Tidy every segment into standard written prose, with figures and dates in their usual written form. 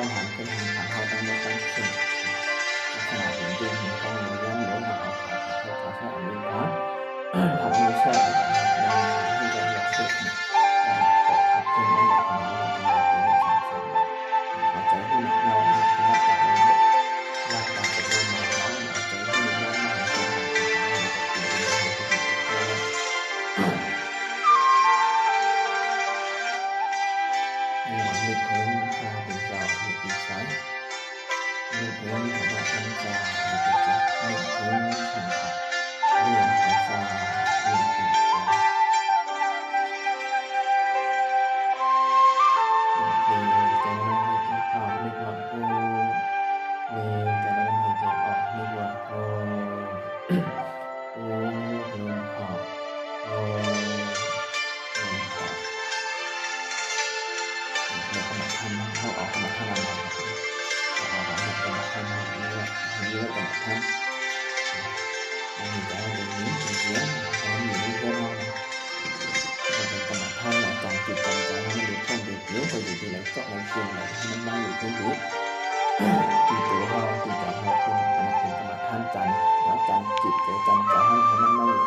มหันขึ้นหันผ่านเขาตั้งแต่ตั้งสิ่งลักษณะเป็นเรื่องของกองหรือย้ำหรือหนาเอาขาขาใช้อันนี้นะทำมือแช่ในที่จะอยากเสร็จเนี่ยกดทับขึ้นนั่นแหละของเราเป็นแบบเป็นสองส่วนเอาใจที่หนักเราเป็นนักการเมืองลากตาเป็นเรื่องมาแล้วเอาใจที่หนักเราเป็นนักการเมืองในวันนี้เพิ่มพาเป็นเจ้าในปีสายนึกถึงธรรมะธรรมจานึกถึงธรรมะเรื่องภาษาเรื่องปีสายดีจะนำให้ใจเข้านึกว่าโอ้ดีจะนำให้ใจออกนึกว่าโอ้โอ้ลมออกโอ้ลมออกแล้วก็มาทำเข้าออกมาทำอะไรเอาแบบนี้ก็มาทำนี่แหละนี่ก็มาทำอันนี้จะเอาแบบนี้เยอะๆอันนี้อยู่ในตัวเราเราจะมาทำเราจังจิตจังใจให้มันดูท่องดูเยอะไปอยู่ที่ไหนก็เอาเพียงไหนให้มันมาอยู่ที่นี้ตีตัวเราตีใจเราคืออันนั้นเป็นกรรมฐานจันแล้วจันจิตจังใจให้มันมาอยู่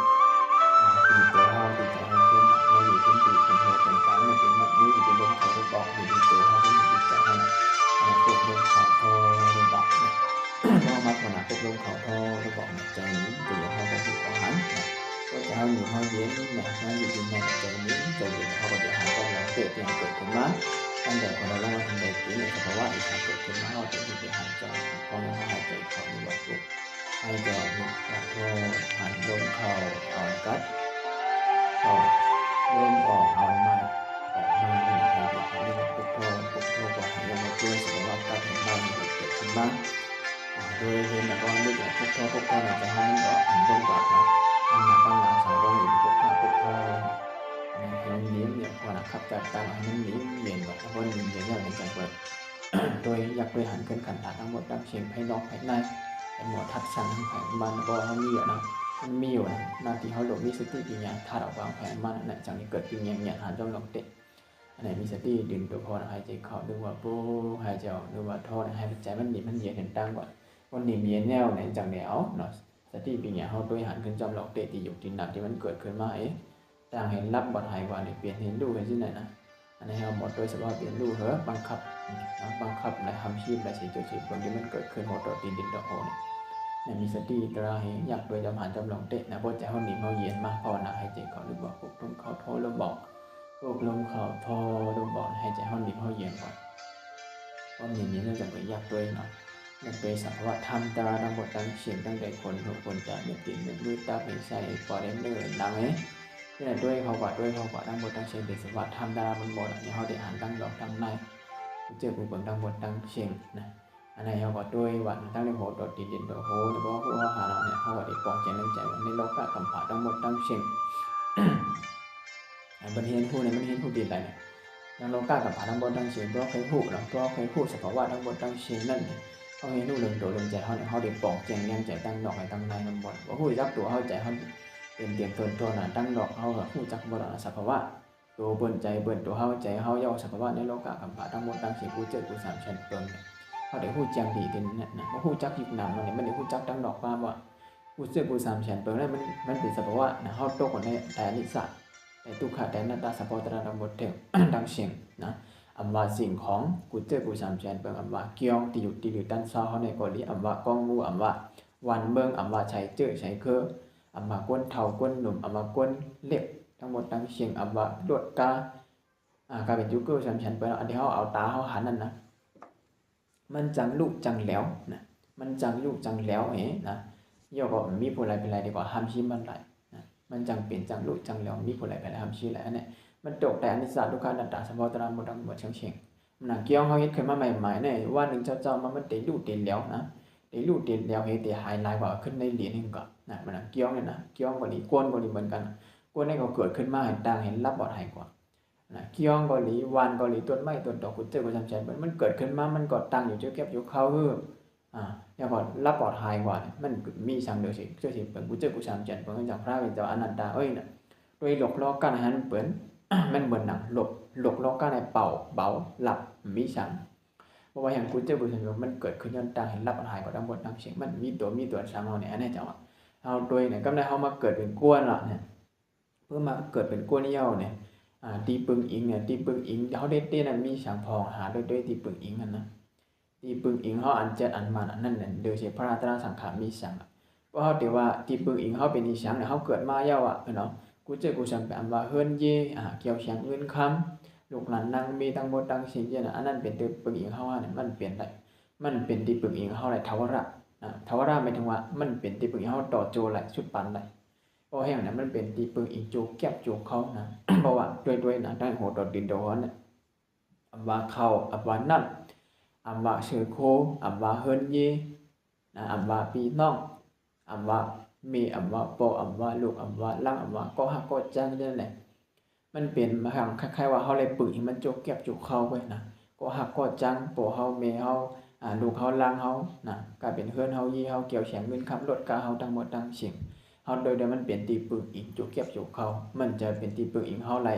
ตีตัวเราตีใจเราคือมาอยู่ที่ตีเป็นหัวเป็นฟ้าไม่เป็นแบบนี้อยู่ที่ลมเขาบอกอยู่ที่ตัวเราเป็นจิตใจให้พวกลมเขาโทลมบอกเนี่ยก็มาขนาดพวกลมเขาโทลมบอกใจนี้ตีเขาก็คือของหันก็จะให้อยู่ให้เย็นเนี่ยให้อยู่ที่นั่นใจนี้ใจเย็นเขาก็จะหายก็แล้วเกิดอย่างเกิดขึ้นมาตั้งแต่คนเราลงมาทำใดปีในสภาวะอีกเกิดขึ้นมาเราจะที่หายใจพอเราหายใจเขามีบอกลูกให้ใจมีขอโทหันลมเขาอ่อนกัดเขาลมออกอ่อนมาออกมาให้ให้เด็กเขาเรียกว่าพุทโธก่อนให้เรามาช่วยสภาวะการเห็นบ้างเกิดขึ้นบ้างโดยเห็นแบบว่านึกแบบพุทโธเนี่ยจะให้มันก็อันบนกว่าเนาะตั้งหลังสาวรองอยู่พุทโธอันนี้ให้มันเลี้ยงเนี่ยพอนะครับจับตามให้มันเลี้ยงเย็นแบบถ้าวันเย็นอย่างในใจเปิดโดยอยากโดยหันขึ้นขันตาทั้งหมดดังเชียงภายนอกภายในแต่หมดทัดสั่นทั้งแผงมันก็เขามีอยู่นะมันมีอยู่นะนาทีเขาหลบมีสติปัญญาถ้าเราวางแผนมันเนี่ยจากนี้เกิดปีเงี้ยเนี่ยหันจ้องลงเตะอันไหนมีสติดึงตัวพอหายใจเข้าดูว่าปูหายใจออกดูว่าท่อหายใจมันหนีมันเย็นเห็นตั้งก่อนวันนี้มีแนวไหนจากแนวเนาะสติปัญญาเขาโดยหันขึ้นจำลองเตะที่อยู่ที่หนักที่มันเกิดขึ้นมาต่างเห็นรับบทหายกว่าเนี่ยเปลี่ยนเห็นดูเห็นที่ไหนนะอันนี้เราหมดโดยสภาพเปลี่ยนดูเหรอบังคับในทำชีพในสิ่งจุดชีพคนที่มันเกิดขึ้นหมดตัวดินดินตัวโหเนี่ยมีสติตราเห็นอยากโดยจำหันจำลองเตะนะเพราะใจเขาหนีเขาเย็นมากพอนะให้ใจเขาหรือบอกพวกลมเขาโทแล้วบอกพวกลมเขาโทแล้วบอกให้ใจเขาหนีเขาเย็นก่อนเพราะมีนี้เนื่องจากอยากด้วยเนาะอยากเป็นสัพพะธรรมตาทั้งหมดทั้งเสียงตั้งแต่คนทุกคนจะเมียติดเมียมือตาเป็นใส่ปอดเล่นเดินดังเนี่ยด้วยเขากว่าทั้งหมดทั้งเชียงเป็นสวัสดิ์ทำดามันหมดเนี่ยเขาได้หันตั้งดอกตั้งในเจอผู้เบิ่งทั้งหมดทั้งเชียงนะอันไหนเขาก็ด้วยวันตั้งในโหดดดินโดโหหรือว่าผู้หาเราเนี่ยเขาก็ได้ปองใจนึกใจว่าในโลกกำผาทั้งหมดทั้งเชียงมันเห็นผู้เนี่ยมันเห็นผู้ดีอะไรเนี่ยในโลกกำผาทั้งหมดทั้งเชียงตัวเคยผู้เนาะตัวเคยผู้สภาวะทั้งหมดทั้งเชียงนั่นเขาเห็นรู้เรื่องตัวลมใจเขาเนี่ยเขาได้ปองใจเลี้ยงใจตั้งดอกให้ตั้งในมันหมดว่าผู้ยักตัวเขาใจเขาเตรียมตัวหนาตั้งดอกเขากับผู้จักบรสภาวะตัวเบิ่นใจเบิ่นตัวเขาใจเขาย่อสภาวะในโลกกำผาทั้งหมดทั้งเชียงผู้เจอผู้สามชั้นเปิงเขาได้ผู้จังดีเป็นเนี่ยนะผู้จักยุคนามมันเนี่ยมันได้ผู้จักตั้งดอกว่าบ่ผู้เจอผู้สามชั้นเปิงนั่นมันเป็นสภาวะนะเขาโตคนในแต่นิสัยแต่ทุกขะแต่นัตตาสภาวะทั้งหมดเต็มดังเชียงนะอำว่าสิ่งของกูเจอผู้สามชั้นเปิงอำว่าเกี่ยวที่อยู่ด้านซ้ายเขาในกอลีอำว่ากองงูอำว่าวันเบิ่งอำว่าใช้เจอใช้คืออำว่าก้นเท่าก้นหนุ่มอำว่าก้นเล็กทั้งหมดทั้งเชียงอำว่าลวดกาเป็นยุคเกิลสามชั้นเปิงอันที่เขาเอาตาเขาหันนั่นนะมันจังลูกจังแล้วนะมันจังลูกจังแล้วนะย่อก็มีผู้ใดเป็นไรดีกว่าห้ามชี้มันไรนะมันจังเปลี่ยนจังลูกจังแล้วมีผู้ใดเป็นไรห้ามชี้ไรอันนี้มันตกแต่อนิจจทุกขันนัตตาสภาวะตามหมดทั้งหมดเชียงมันเกี่ยวเขาเฮ็ดขึ้นมาใหม่ๆเนี่ยว่าหนึ่งเจ้ามันเตะลูกเตะแล้วนะเตะลูกเตะแล้วเฮ็ดเตะหายลายกว่าขึ้นในเหรียญนึงก่อนนะมันเกี่ยวเนี่ยนะเกี่ยวกับนี้กวนกับนี้เหมือนกันกวนให้เขาเกิดขึ้นมาเห็นต่างเห็นรับบอดหายกว่านะเกี่ยวกับนี้วันกับนี้ต้นไม้ต้นดอกกุเจอกุจำใจมันเกิดขึ้นมามันก็ตั้งอยู่เจ้าแก็บอยู่เขาอย่างก่อนรับบอดหายกว่ามันมีสังเดียวสิเจ้าสิเป็นกุเจอกุจำใจเปิดจากพระเป็นเจ้าอนันตาน่ะโดยหลอกล้อกันหันเปิดมันเหมือนหนังหลอกล้อกันในเป่าเบาหลับมีสัง ราะว่าอย่างกูเจอบุญสังมันเกิดขึ้นย้อนต่างเห็นรับหายก็ทั้งหมดทั้งเสียงมันมีตัวสามเฮาเนี่ยอันนี้จังว่าเฮาโดยเนี่ยกำได้เฮามาเกิดเป็นกวนล่ะเนี่ยเพื่อมาเกิดเป็นกวนเย้าเนี่ยตีปึงอิงเนี่ยตีปึงอิงเฮาได้เต้นมีสังพองหาด้วยตีปึงอิงนั่นนะตีปึงอิงเฮาอันเจ็ดอันมันอันนั้นเนี่ยโดยเฉพาะพระราตราสังขารมีสังเพราะเฮาแต่ว่าตีปึงอิงเฮาเป็นอีสังเนี่ยเฮาเกิดมาเย้าอ่ะเนาะกูเจอกูสังเป็นอันว่าเฮิรนเยเกี่ยวเสียงเงินคำลูกหลานนางมีทั้งหมดทั้งสิ้นเนี่ยอันนั้นเป็นตีปึงอิงเฮาเนี่ยมันเปลี่ยนได้มันเป็นที่ปึงอิงเฮาได้ทวระทวระหมายถึงว่ามันเป็นที่ปึงอิงเฮาต่อโจไหลชุดปันได้เพราะแห่งนั้นมันเป็นที่ปึงอิงโจแก็บโจเขานะ เพราะว่าด้วยนะได้โหดดินดอนเนี่ยอัมวาเขาอัมวานั่นอัมวาเสือโคอัมวาเฮินเยนะอัมวาปีน้องอัมวามีอัมวาโปอัมวาลูกอัมวาล่างอัมวาก็ฮักก็จังนั่นแหละมันเป็นมาทางคล้ายๆว่าเฮาเลยปึงอิงมันโจแก็บโจเขาไว้นะก็ฮักก็จังโปเฮาเมเฮาลูกเฮาล่างเฮานะกลายเป็นเฮือนเฮายีเฮาเกี่ยวแฉงเงินคำรถกาเฮาทั้งหมดทั้งสิ่งเฮาโดยมันเป็นตีปึงอิงโจเก็บโจเขามันจะเป็นตีปึงอิงเฮาไหล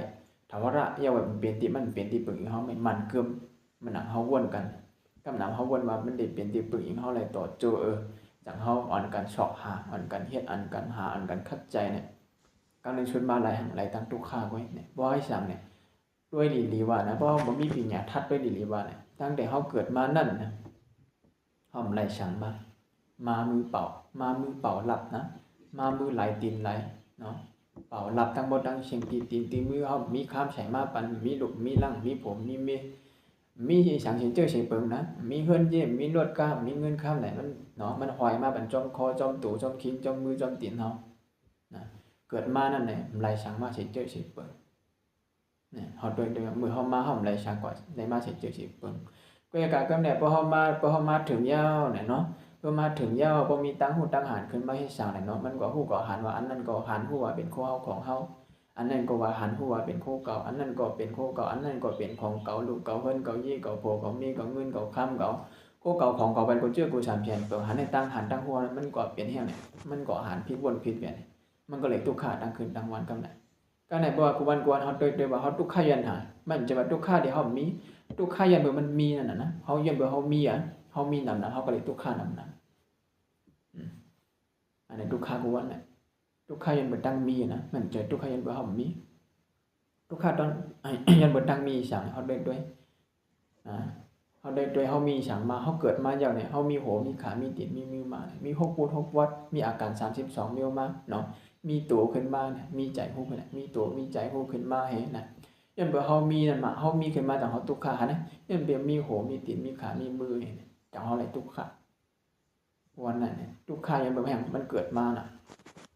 ถาวระอย่าว่ามันเป็นที่มันเป็นที่ปึงอิงเฮาไม่มันเกิมมันเฮาวนกันกำนำเฮาวนว่ามันได้เป็นที่ปึงอิงเฮาไหลต่อโจจังเฮาอ่อนกันเฉาะหาอ่อนกันเฮ็ดอันกันหาอันกันคัดใจเนี่ยการในชุดมาหลายหังหลายตั้งทุกข้าไว้เนี่ยบ่ให้สั่งเนี่ยด้วยลีว่านะเพราะเฮาบ่มีปัญญาทัดด้วยลีว่าเนี่ยตั้งแต่เฮาเกิดมานั่นนะเฮาไหลสั่งมามือเป่าหลับนะมามือไหลตีนไหลเนาะเป่าหลับทั้งหมดทั้งเชียงตีมือเฮามีข้ามใส่มาปันมีลูกมีลังมีผมมีสังเสียงเจ้าเสียงเปิงนะมีเฮือนเย่มีรถก้ามมีเงินข้ามไหนมันเนาะมันหอยมาเป็นจอมคอจอมตู่จอมคิงจอมมือจอมตีนเฮานะเกิดมานั่นแหละไหลสังมาเสียงเจ้าเสียงเปิงเนี่ยเฮาโดยมือเฮามาเฮาไหลสังก่อนได้มาเสียงเจ้าเสียงเปิงก็อย่างการกำเนิดพอเฮามาถึงยาวเนี่ยเนาะพอมาถึงยาวพอมีตั้งหูตั้งหานขึ้นมาให้สั่งเนี่ยเนาะมันก็ฮู้ก็หันว่าอันนั้นก็หันฮู้ว่าเป็นของเฮาของเฮาอันนั้นก็ว่าหันฮู้ว่าเป็นคู่เก่าอันนั้นก็เป็นคู่เก่าอันนั้นก็เป็นของเก่าลูกเก่าเฮิรนเก่ายี่เก่าโพเก่ามีเก่าเงินเก่าค้ำเก่าคู่เก่าของเก่าเป็นกูเชื่อกูสามเพียนเปิดหันให้ตั้งหันตั้งหัวมันก็เปลี่ยนแห่งเนี่ยมันก็หันพลิกวนพลิกเปลี่ยนมันก็เลยทุกข์ตั้งคืนตั้งวันกำเนิดก็ไหนบอกว่ากูวันกวนเฮาโดยว่าเฮาทุกข์ยันหามันจะว่าทุกข์ที่เฮามีทุกข์ยันเบ่มันมีนั่นน่ะนะเฮายันเบ่เฮามีเฮามีนำนะเฮาก็เลยทุกข์นำอันนี้ทุกข์กูวันเนี่ยทุกข์ยันเบ่ตั้งมีนะมันจะทุกข์ยันเบ่เฮามีทุกข์ตอนยันเบ่ตั้งมีสั่งเฮาด้วยเฮาด้วยเฮามีสั่งมาเฮาเกิดมาอย่างเนี่ยเฮามีหัวมีขามีตีนมีมือมามี6พูด6วัดมีอาการ32มีออกมาเนาะมีตัวขึ้นมาเนี่ยมีใจฮู้ขึ้นมีตัวมีใจฮู้ขึ้นมาเห็นนะยันเบ่เฮามีนั่นมาเฮามีขึ้นมาจังเฮาทุกข์นะยันเบ่มีหัวมีตีนมีขามีมือเห็นจังเฮาเลยทุกข์วันนั้นเนี่ยทุกข์ยันเบ่แห่งมันเกิดมาน่ะ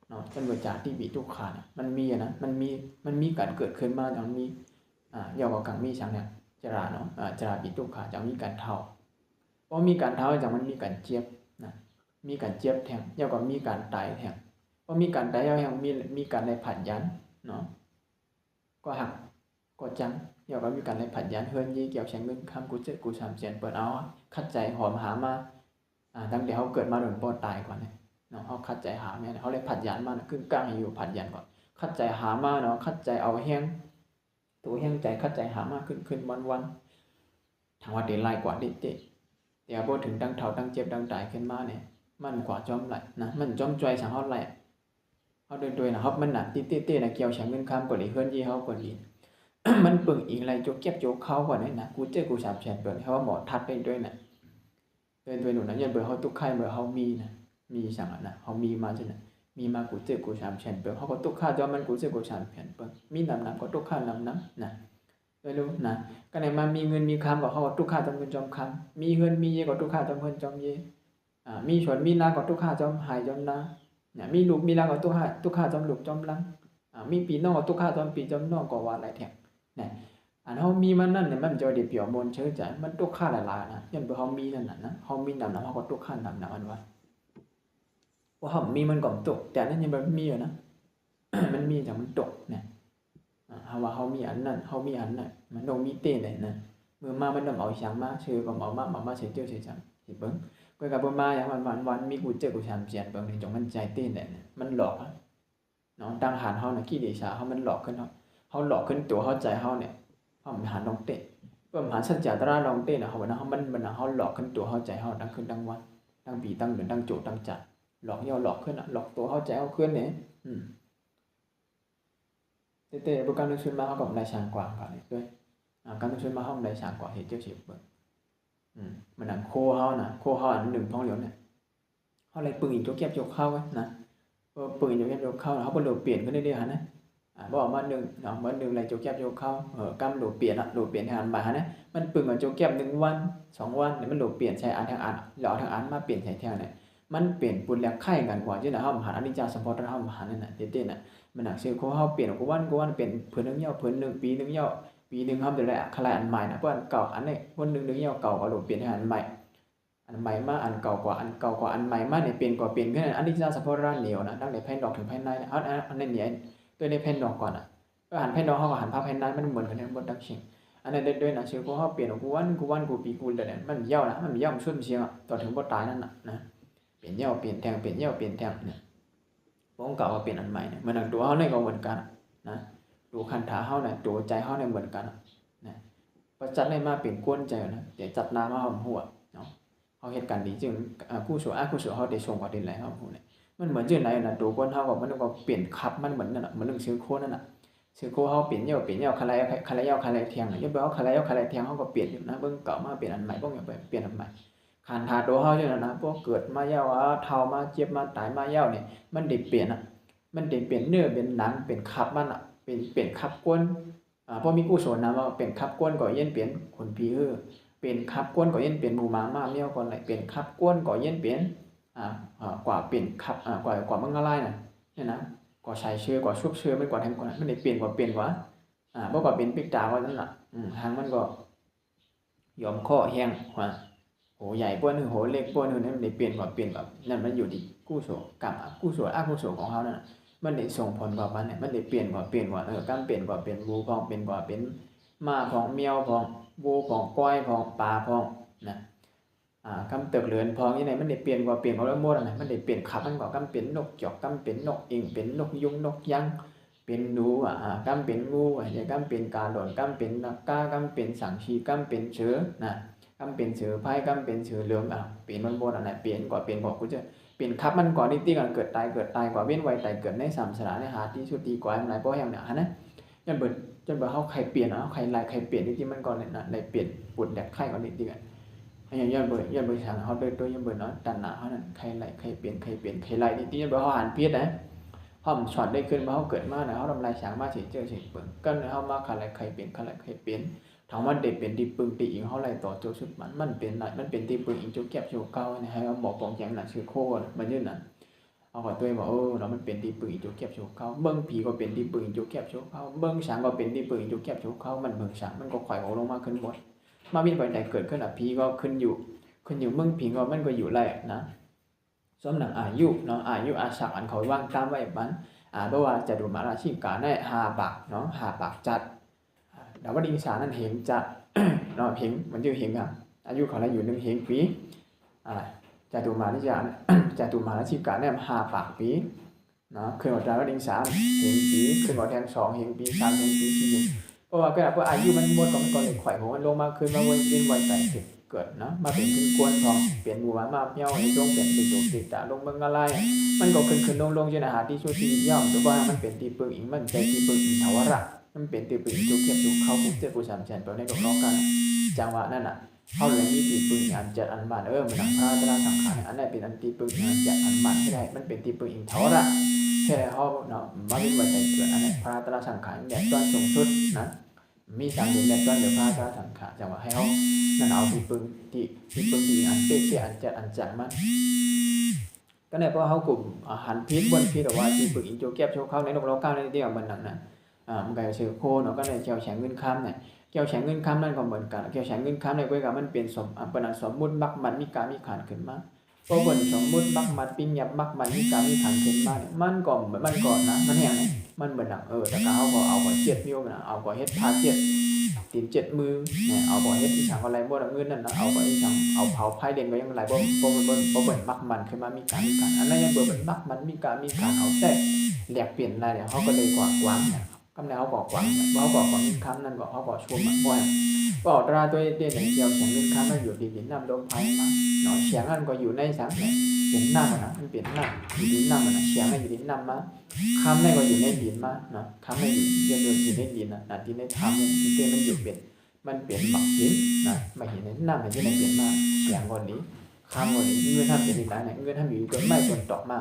เนาะจันเบ่จากที่มีทุกข์น่ะมันมีนะมันมีการเกิดขึ้นมาจังมียาวกว่ากังมีสังเนี่ยจราเนาะจราปิทุกข์จังมีการเท่าเพราะมีการเท่าจังมันมีการเจ็บนะมีการเจ็บแทงยาวกว่ามีการตายแทงเพราะมีการตายแล้วยังมีการได้ผัดยันเนาะก็หักก็จังยาวกว่ามีการได้ผัดยันเฮือนยี่เกี่ยวแฉงเงินคำกูเจอกูสามเสียนเปิดเอาคัดใจหอมหามาตั้งแต่เขาเกิดมาโดนปอตายก่อนเนี่ยเนาะเขาคัดใจหาแม่เขาเลยผัดยันมาขึ้นกลางอยู่ผัดยันก่อนคัดใจหามาเนาะคัดใจเอาแห้งตัวแห้งใจคัดใจหามาขึ้นวันทางว่าเดี๋ยวไล่กว่าเด็ดเดี๋ยวพอถึงดังเท่าดังเจ็บดังตายขึ้นมาเนี่ยมันกว่าจอมไหลนะมันจอมจอยสังเขาไหลเขาโดยนะเขามันหนักตี้นะเกี่ยวแฉงเงินคำกว่าดีเฮือนยี่เขากว่าดี มันปึงอีกอะไรโจกเก็บโจกเข้ากว่านี้นะกูเจอกูสามแฉนเปิดเขาว่าหมอทัดไปด้วยนะด้วยหนูนะยันเบอร์เขาตุกไข่เบอร์เขามีนะมีสั่งนะเขามีมาใช่ไหมมีมากูเจอกูสามแฉนเปิดเขาก็ตุกข้าจอมันกูเจอกูสามแฉนเปิดมีน้ำก็ตุกข้าน้ำนะด้วยรู้นะก็ไหนมามีเงินมีคำก็เขาก็ตุกข้าจอมเงินจอมคำมีเงินมีเยก็ตุกข้าจอมเงินจอมเยมีชวนมีนาก็ตุกข้าจอมหายจอมนาเนี่ยมีลูกมีหลานก็ตุกข้าจอมลูกจอมหลานมีปีน้องก็ตุกข้าจอมปีจอมน้องก็ว่าอะไรแท้เนี่ยอันเฮามีมันนั่นเนี่ยมันจะได้เปรียบมนเชื่อใจมันตุกข้าหลายๆนะยันบ่เฮามีนั่นน่ะนะเฮามีนำเฮาก็ตุกข้านำมันว่าเฮามีมันก็ตกแต่นั้นยังบ่มีอยู่นะ มันมีแต่มันตกเนี่ยเฮาว่าเฮามีอันนั้นเฮามีอันนั้นมันต้องมีเต้ได้นะเมื่อมามันนำเอาอย่างมาชื่อก็เอามาเสียเจ้าเสียจังสิเบิ่งก็ก็บ่มาอย่างวันมีกูเจอกูชามเสียนเบิ่งนี่จงมันใจเต้นได้มันหลอกเนาะตั้งหานเฮาน่ะขี้เดชาเฮามันหลอกขึ้นเฮาหลอกขึ้นตัวเฮาใจเฮาเนี่ยเฮามันหาน้องเตะ เพิ่มหาสัจจะตระลองเต้นะเฮาว่านะเฮามันเฮาหลอกขึ้นตัวเฮาใจเฮาดังขึ้นดังวันดังปีดังเดือนดังโจดังจัดหลอกย่อหลอกขึ้นหลอกตัวเฮาใจเฮาขึ้นเนี่ยเต้บ่การนึกขึ้นมาเฮาก็ได้สร้างกว้างกันนี่ด้วยการนึกขึ้นมาเฮาได้สร้างกว้างเฮ็ดเจ้าสิเบิ่งมันนั่นโคเฮาน่ะโคเฮาอันหนึ่งท้องเหลียวเนี่ยเฮาเลยปึงอีกโจเก็บโจเข้าไว้นะปึงอีกโจเก็บโจเข้าเฮาบ่โดดเปลี่ยนขึ้นเรื่อยๆหั่นนะบ่ออกมา1เนาะมา1เลยโจเก็บโจเข้ากำโดดเปลี่ยนโดดเปลี่ยนให้อันใหม่หั่นนะมันปึงกับโจเก็บ1วัน2วันนี่มันโดดเปลี่ยนใช้อันทางอันแล้วเอาทางอันมาเปลี่ยนใช้แถวเนี่ยมันเปลี่ยนปุ่นแล้วไข่กันกว่าที่น่ะเฮาหาอนิจจสัมปทานเฮาหานั่นน่ะเต้ๆน่ะมันน่ะชื่อโคเฮาเปลี่ยนกูวันเปลี่ยนเพิ่นนึงยาวเพิ่นนึงปีนึงยาวปีนึงเฮาได้คลายอันใหม่น่ะเพราะอันเก่าอันนี้วันนึงยาวเก่าก็โดดเปลี่ยนให้อันใหม่อันใหม่มาอันเก่ากว่าอันเก่ากว่าอันใหม่มาเนี่ยเปลี่ยนกว่าเปลี่ยนขึ้นอนิจจสัมปทานเหนียวนะตั้งแต่ภายนอกถึงภายในอันนี้เนี่ยตัวในภายนอกก่อนน่ะหันภายนอกเฮาก็หันภาพภายในมันเหมือนกันหมดทั้งสิ่งอันนั้นด้วยนะชื่อเฮาเปลี่ยนกูวันกูปีกูได้มันยาวนะมันยาวมันสุดเสียงต่อถึงบ่ตายนั่นน่ะนะเปลี่ยนยาวเปลี่ยนแทงเปลี่ยนยาวเปลี่ยนแทงเนี่ยของเก่าก็เปลี่ยนอันใหม่เนี่ยมันตัวเฮาเนี่ยก็เหมือนกันนะตัวคันถาเฮาเนี่ยตัวใจเฮาเนี่ยเหมือนกันนะพอจัดได้มาเปลี่ยนกวนใจนะแต่จัดนามาเฮาหัวเนาะเฮาเฮ็ดกันดีจึงกู้สวยกู้สวยเฮาได้ส่งกว่าดินไหลเฮาฮู้เนี่ยมันเหมือนจังได๋น่ะตัวคนเฮาก็มันก็เปลี่ยนขับมันเหมือนนั่นน่ะเหมือนนึงชื่อโคนั่นน่ะชื่อโคเฮาเปลี่ยนยาวคันไรยาวคันไรเทียงอย่าบ่เอาคันไรยาวคันไรเทียงเฮาก็เปลี่ยนอยู่นะเบิ่งเก่ามาเปลี่ยนอันใหม่บ่อย่าไปเปลี่ยนอันใหม่คันถาตัวเฮาจังนั้นนะพวกเกิดมายาวเฒ่ามาเจ็บมาตายมายาวนี่มันได้เปลี่ยนน่ะมันได้เปลี่ยนเนื้อเป็นหนังเป็นขับมันน่ะเป็นขับกวนพอมีกุศลนะว่าเป็นขับกวนก็เย็นเปลี่ยนคนผีเป็นขับกวนก็เย็นเปลี่ยนหมู่หมาเมียวก่อนไหลเป็นขับกวนก็เย็นเปลี่ยนกว่าเปลี่ยนขับกว่ามึงอะไรน่ะเนี่ยนะกว่าใช้เชื้อกว่าชุบเชื้อมันกว่าแทงกว่ามันได้เปลี่ยนกว่าบ่กว่าเป็นปิกตาว่านั่นน่ะทางมันก็ยอมข้อแห้งว่าโหใหญ่ป้วนนึงโหเล็กป้วนนึงมันได้เปลี่ยนกว่านั่นมันอยู่ที่กุศลกรรมกุศลอกุศลของเฮานั่นมันได้ส่งผลกับมันเนี่ยมันได้เปลี่ยนกว่ากรรมเปลี่ยนกว่าเป็นวูพองเป็นกว่าเป็นม้าพองเมียวพองวูพองก้อยพองปลาพองนะกำเติกเลือนพองยังไงมันได้เปลี่ยนกว่าเปลี่ยนของแล้วหมดน่ะมันได้เปลี่ยนขับมันกว่ากำเป็นนกจอกกำเป็นนกอิงเป็นนกยุงนกยั้งเป็นหนูกำเป็นงูอย่างกำเป็นกาหล่นกำเป็นนกกากำเป็นสังชีกำเป็นเสือนะกำเป็นเสือไผ่กำเป็นเสือเหลืองเปลี่ยนมันหมดอันไหนเปลี่ยนกว่ากูจะเปลี่ยนขับมันก่อนที่กันเกิดตายกว่าเว้นไว้ตายเกิดใน3สถานในหาที่สุดดีกว่าอันไหนบ่แห่งเนี่ยนะจนเบิดเฮาใครเปลี่ยนใครลายใครเปลี่ยนจริงๆมันก่อนเนี่ยนะได้เปลี่ยนปุ่นแดกไข่ก่อนนิดกันอย่างย้อนเบิดทางเฮาโดยย้อนเบิดเนาะตันหน้าเฮานั่นใครลายใครเปลี่ยนใครลายจริงๆเบิดเฮาหันผิดนะเฮาช็อตได้ขึ้นมาเฮาเกิดมานะเฮาทำลายฉางมาสิเจอสิเบิ่งกันเฮามาใครลายใครเปลี่ยนถามว่าได้เป็นที่ปึงที่อิงเฮาไล่ต่อโจสุดมันเป็นที่ปึงอิงโจแก็บโจเก่าให้เฮาบอกปองอย่างนั้นชื่อโคมันยืนนั่นเอาก็ตัวว่าเรามันเป็นที่ปึงอิงโจแก็บโจเก่าเบิ่งผีก็เป็นที่ปึงอิงโจแก็บโจเก่าเบิ่งฉางก็เป็นที่ปึงอิงโจแก็บโจเก่ามันเบิ่งฉางมันก็ข่อยลงมาขึ้นหมดมาวินไปใดเกิดขึ้นผีก็ขึ้นอยู่เบิ่งผีก็มันก็อยู่แหละนะสมหนังอายุเนาะอายุอาศักอันเขาวางตามไว้บันเพราะว่าจะดูมาราชิกาได้5ปากเนาะ5ปากจัดดาวดินสานั่นเห็นจัดเนาะเห็นมันชื่อเห็นครับอายุเขาละอยู่1เห็นปีจะดูมาที่จะดูมาราชิกาได้5ปากปีเนาะขึ้นว่าดาวดินสาเห็นปีขึ้นว่าแทน2เห็นปี3เห็นปี4เพราะว่าก็เพราะอายุมันหมดก็มันก็เลยข่อยของมันลงมาขึ้นมาวนเป็นไว้ใจเกิดเนาะมาเป็นขึ้นกวนทองเปลี่ยนหมู่มาเหี่ยวให้ลงเป็นโดดติดตาลงเบิ่งอะไรมันก็ขึ้นลงจนอาหารที่ชั่วชีวิตย่อมแต่ว่ามันเป็นที่ปึงอิงมันใจที่ปึงอิงทวระมันเป็นที่ปึงอิงจุกเก็บจุกเข้าคุกเจ็บกู3แสนไปในดอกน้องกันจังหวะนั้นน่ะเฮาเลยมีที่ปึงอันจัดอันบานมันพระตระสังขารอันนั้นเป็นอันที่ปึงอันจัดอันบานไม่ได้มันเป็นที่ปึงอิงทวระแค่เฮาเนาะมาวิวัยใจเกิดอันนั้นพระตระสังขารแดดต้นสูงสุดนะมี3เดือนแดดต้นเดี๋ยวพระตระสังขารจังหวะให้เฮานั่นเอาที่ปึงที่อันเป๊ะอันจัดอันจังมันก็ได้เพราะเฮากลุ่มหันพิษบนพิษหรือว่าที่ปึกอิงโจแก็บโชว์เข้าในโลกเราก้าวในเดียวมันนั่นน่ะมันก็ชื่อโคเนาะก็ได้เกี่ยวแฉงเงินค้ำเนี่ยเกี่ยวแฉงเงินค้ำนั่นก็เหมือนกันเกี่ยวแฉงเงินค้ำในก้อยกับมันเป็นสมมุติมักมันมีการมีขันขึ้นมาเพราะบนสมมุติมักมันปิ้งยับมักมันมีการมีขันขึ้นมาเนี่ยมันก่อนนะมันแห้งนะมันเหมือนหนังแต่ก็เอาก็7นิ้วนะเอาก็เฮ็ดพา7ตีน7มือเนี่ยเอาบ่เฮ็ดอีสังอะไรบ่ดอกเงินนั่นนะเอาบ่อีสังเอาเผาไผเด่นก็ยังหลายบ่เบิ่นมักมันขึ้นมามีการอันนั้นยังเบิ่นมักมันมีการเอาแต่แลกเปลี่ยนอะไรเนี่ยเฮาก็เลยกว้างเนี่ย กำเนิดเขาบอกว่าเขาบอกว่าเงินคำนั่นก็เขาบอกชมบ่อยบอกตราตัวเด่นเกี่ยวเสียงเงินคำมันอยู่ดินน้ำลมไฟมาเนาะเสียงนั่นก็อยู่ในสังเเป็นน้ำนะมันเป็นน้ำอยู่ดินน้ำนะเสียงนั่นอยู่ดินน้ำมาคำนั่นก็อยู่ในดินมาเนาะคำนั่นอยู่อยู่ในดินนะดินในถ้ำที่เต้มันอยู่เป็นมันเปลี่ยนหมักหินนะหมักหินในน้ำในที่ไหนเปลี่ยนมาเสียงคนนี้คำคนนี้เงื่อนทำเป็นดินไหนเงื่อนทำอยู่ต้นไม้ต้นตอกมา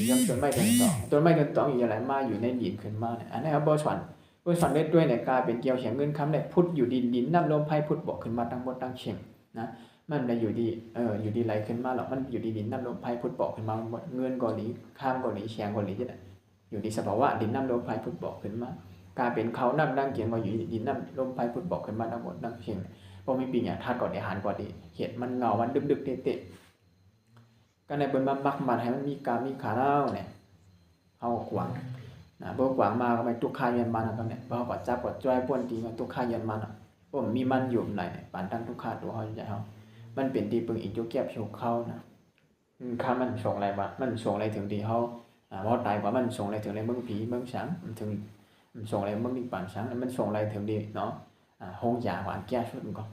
ยังต้นไม้ต้นตอกต้นไม้ต้นตอกอยู่อะไรมาอยู่ในดินขึ้นมาเนี่ยอันนี้ครับบริษัทเล็ดด้วยเนี่ยกลายเป็นเกี่ยวเฉียงเงินคำเนี่ยพุทธอยู่ดินน้ำลมไฟพุทธบอกขึ้นมาตั้งบนตั้งเฉียงนะมันได้อยู่ดีไหลขึ้นมาหรอกมันอยู่ดินน้ำลมไฟพุทธบอกขึ้นมาหมดเงินก่อนนี้ข้ามก่อนนี้เฉียงก่อนนี้จะได้อยู่ดีสภาวะดินน้ำลมไฟพุทธบอกขึ้นมากลายเป็นเขานั่งดังเกียงมาอยู่ดินน้ำลมไฟพุทธบอกขึ้นมาตั้งบนตั้งเฉียงพอมีปีอย่างธาตุก่อนอาหารก่อนดีเห็ดมันเงามันดึกเตะก็ในบนมักมันให้มันมีกามีขาเน่าเนี่ยเอากวางพวกกวางมาก็ไม่ตุกข่ายยันมันนะครับเนี่ยพอเขาจับกดจ้อยป้วนตีมาตุกข่ายยันมันผมมีมันอยู่ไหนปานตั้งตุกข่าตัวเขาใหญ่เขามันเป็นตีปึงอีกจุกแก็บโชกเข้านะข้ามันส่งอะไรบ้างมันส่งอะไรถึงดีเขาว่าตายกว่ามันส่งอะไรถึงอะไรเมืองผีเมืองช้างถึงส่งอะไรเมืองดิบปานช้างมันส่งอะไรถึงดีเนาะห้องยาหวานแก้ชุดมันก็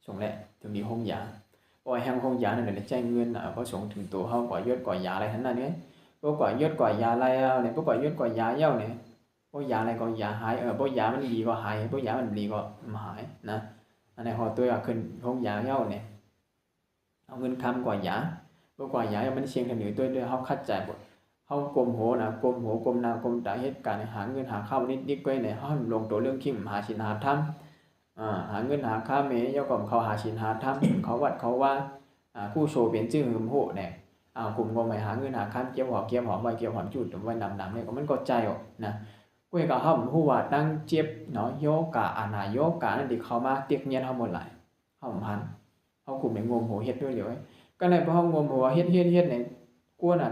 ส่งแหละถึงดีห้องยาพอแห้งห้องยาเนี่ยใจเงินพอส่งถึงตัวเขาก่อยอดก่อยาอะไรทั้งนั้นเนี่ยพวกก่อยอดก่อยาอะไรเนี่ยพวกก่อยอดก่อยาเย้าเนี่ยพวกยาอะไรก็ยาหายพวกยามันดีก็หายพวกยามันดีก็หายนะอันนี้พอตัวขึ้นห้องยาเย้าเนี่ยเอาเงินคำก่อยาพวกก่อยามันเชียงกันอยู่ด้วยเขาคัดใจหมดเขากลมโหนะกลมโหกลมนากลมตาเหตุการณ์หาเงินหาข้าวนิดๆก็เนี่ยเขาลงตัวเรื่องขิมหาชินหาธรรมหาเงินหาข้าวเมย์ย่อก่อมเขาหาชินหาธรรมเขาวัดเขาว่าผู้โชว์เปลี่ยนชื่อหืมโหเนี่ยกลุ่มก็ไม่หาเงินหาข้ามเกี่ยวหอมไว้เกี่ยวหอมจุดไว้นำเนี่ยก็มันก็ใจออกนะกุ้ยกับเขาหัวตั้งเจ็บเนาะโยกะนาโยกะนั่นดิเขามาเตียกเงียนเขาหมดหลายเขาพันเขากลุ่มในงมหัวเฮ็ดด้วยเดี๋ยวก็ในพองมหัวเฮ็ดเนี่ยกวน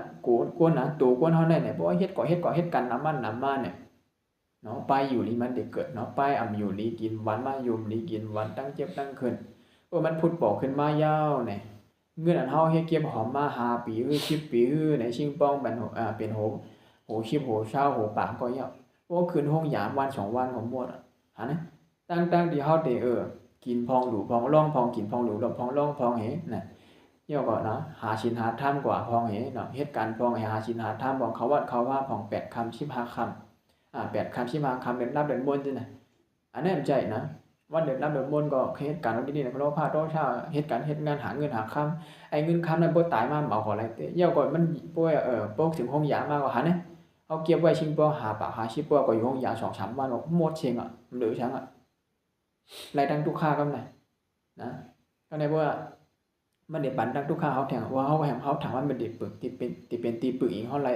ตู่กวนเขาเนี่ยเพราะว่าเฮ็ดก่อเฮ็ดกันน้ำมันเนี่ยเนาะไปอยู่ลีมันเด็กเกิดเนาะไปอยู่ลีกินวันมาอยู่ลีกินวันตั้งเจ็บตั้งขึ้นเพราะมันพุดบอกขึ้นมายาวเนี่ยเงินอันเฮาเฮ็ดเก็บหอมมา5 ปี10 ปีในชิงป้องเป็นเป็นโหชิบโหเช้าโหปากก็เยาะโอ้คืนห้องยามวัน2วันของหมดหานะตั้งที่เฮาได้กินพองดูพองร่องพองกินพองดูลมพองร่องพองเหน่ะเกี่ยวก็เนาะหาชินหาธรรมกว่าพองเหเนาะเฮ็ดการพองให้หาชินหาธรรมบอกเขาว่าพอง8 คำ15 คำ8 คำ15 คำเป็นนับเป็นมนต์จังได๋อันนั้นใจนะวันเดือนรับเดือนบนก็เหตุการณ์ดีๆนะเพราะว่าพาโตชาเหตุการณ์เฮ็ดงานหาเงินหาคำไอ้เงินคำนั้นบ่ตายมาเมาขออะไรเตเยี่ยวก่อนมันป่วยปกถึงห้องยามาก็หาเนี่ยเอาเก็บไว้ชิงบ่หาปากหาชิบบ่ก็อยู่ห้องยา 2-3 วันหมดเชิงเหลือชังรายดังทุกค่าก็ได้นะก็ได้ว่ามันได้ปันดังทุกค่าเฮาแทงว่าเฮาถามว่ามันได้ปึกที่เป็นตีปึกอีกเฮาไร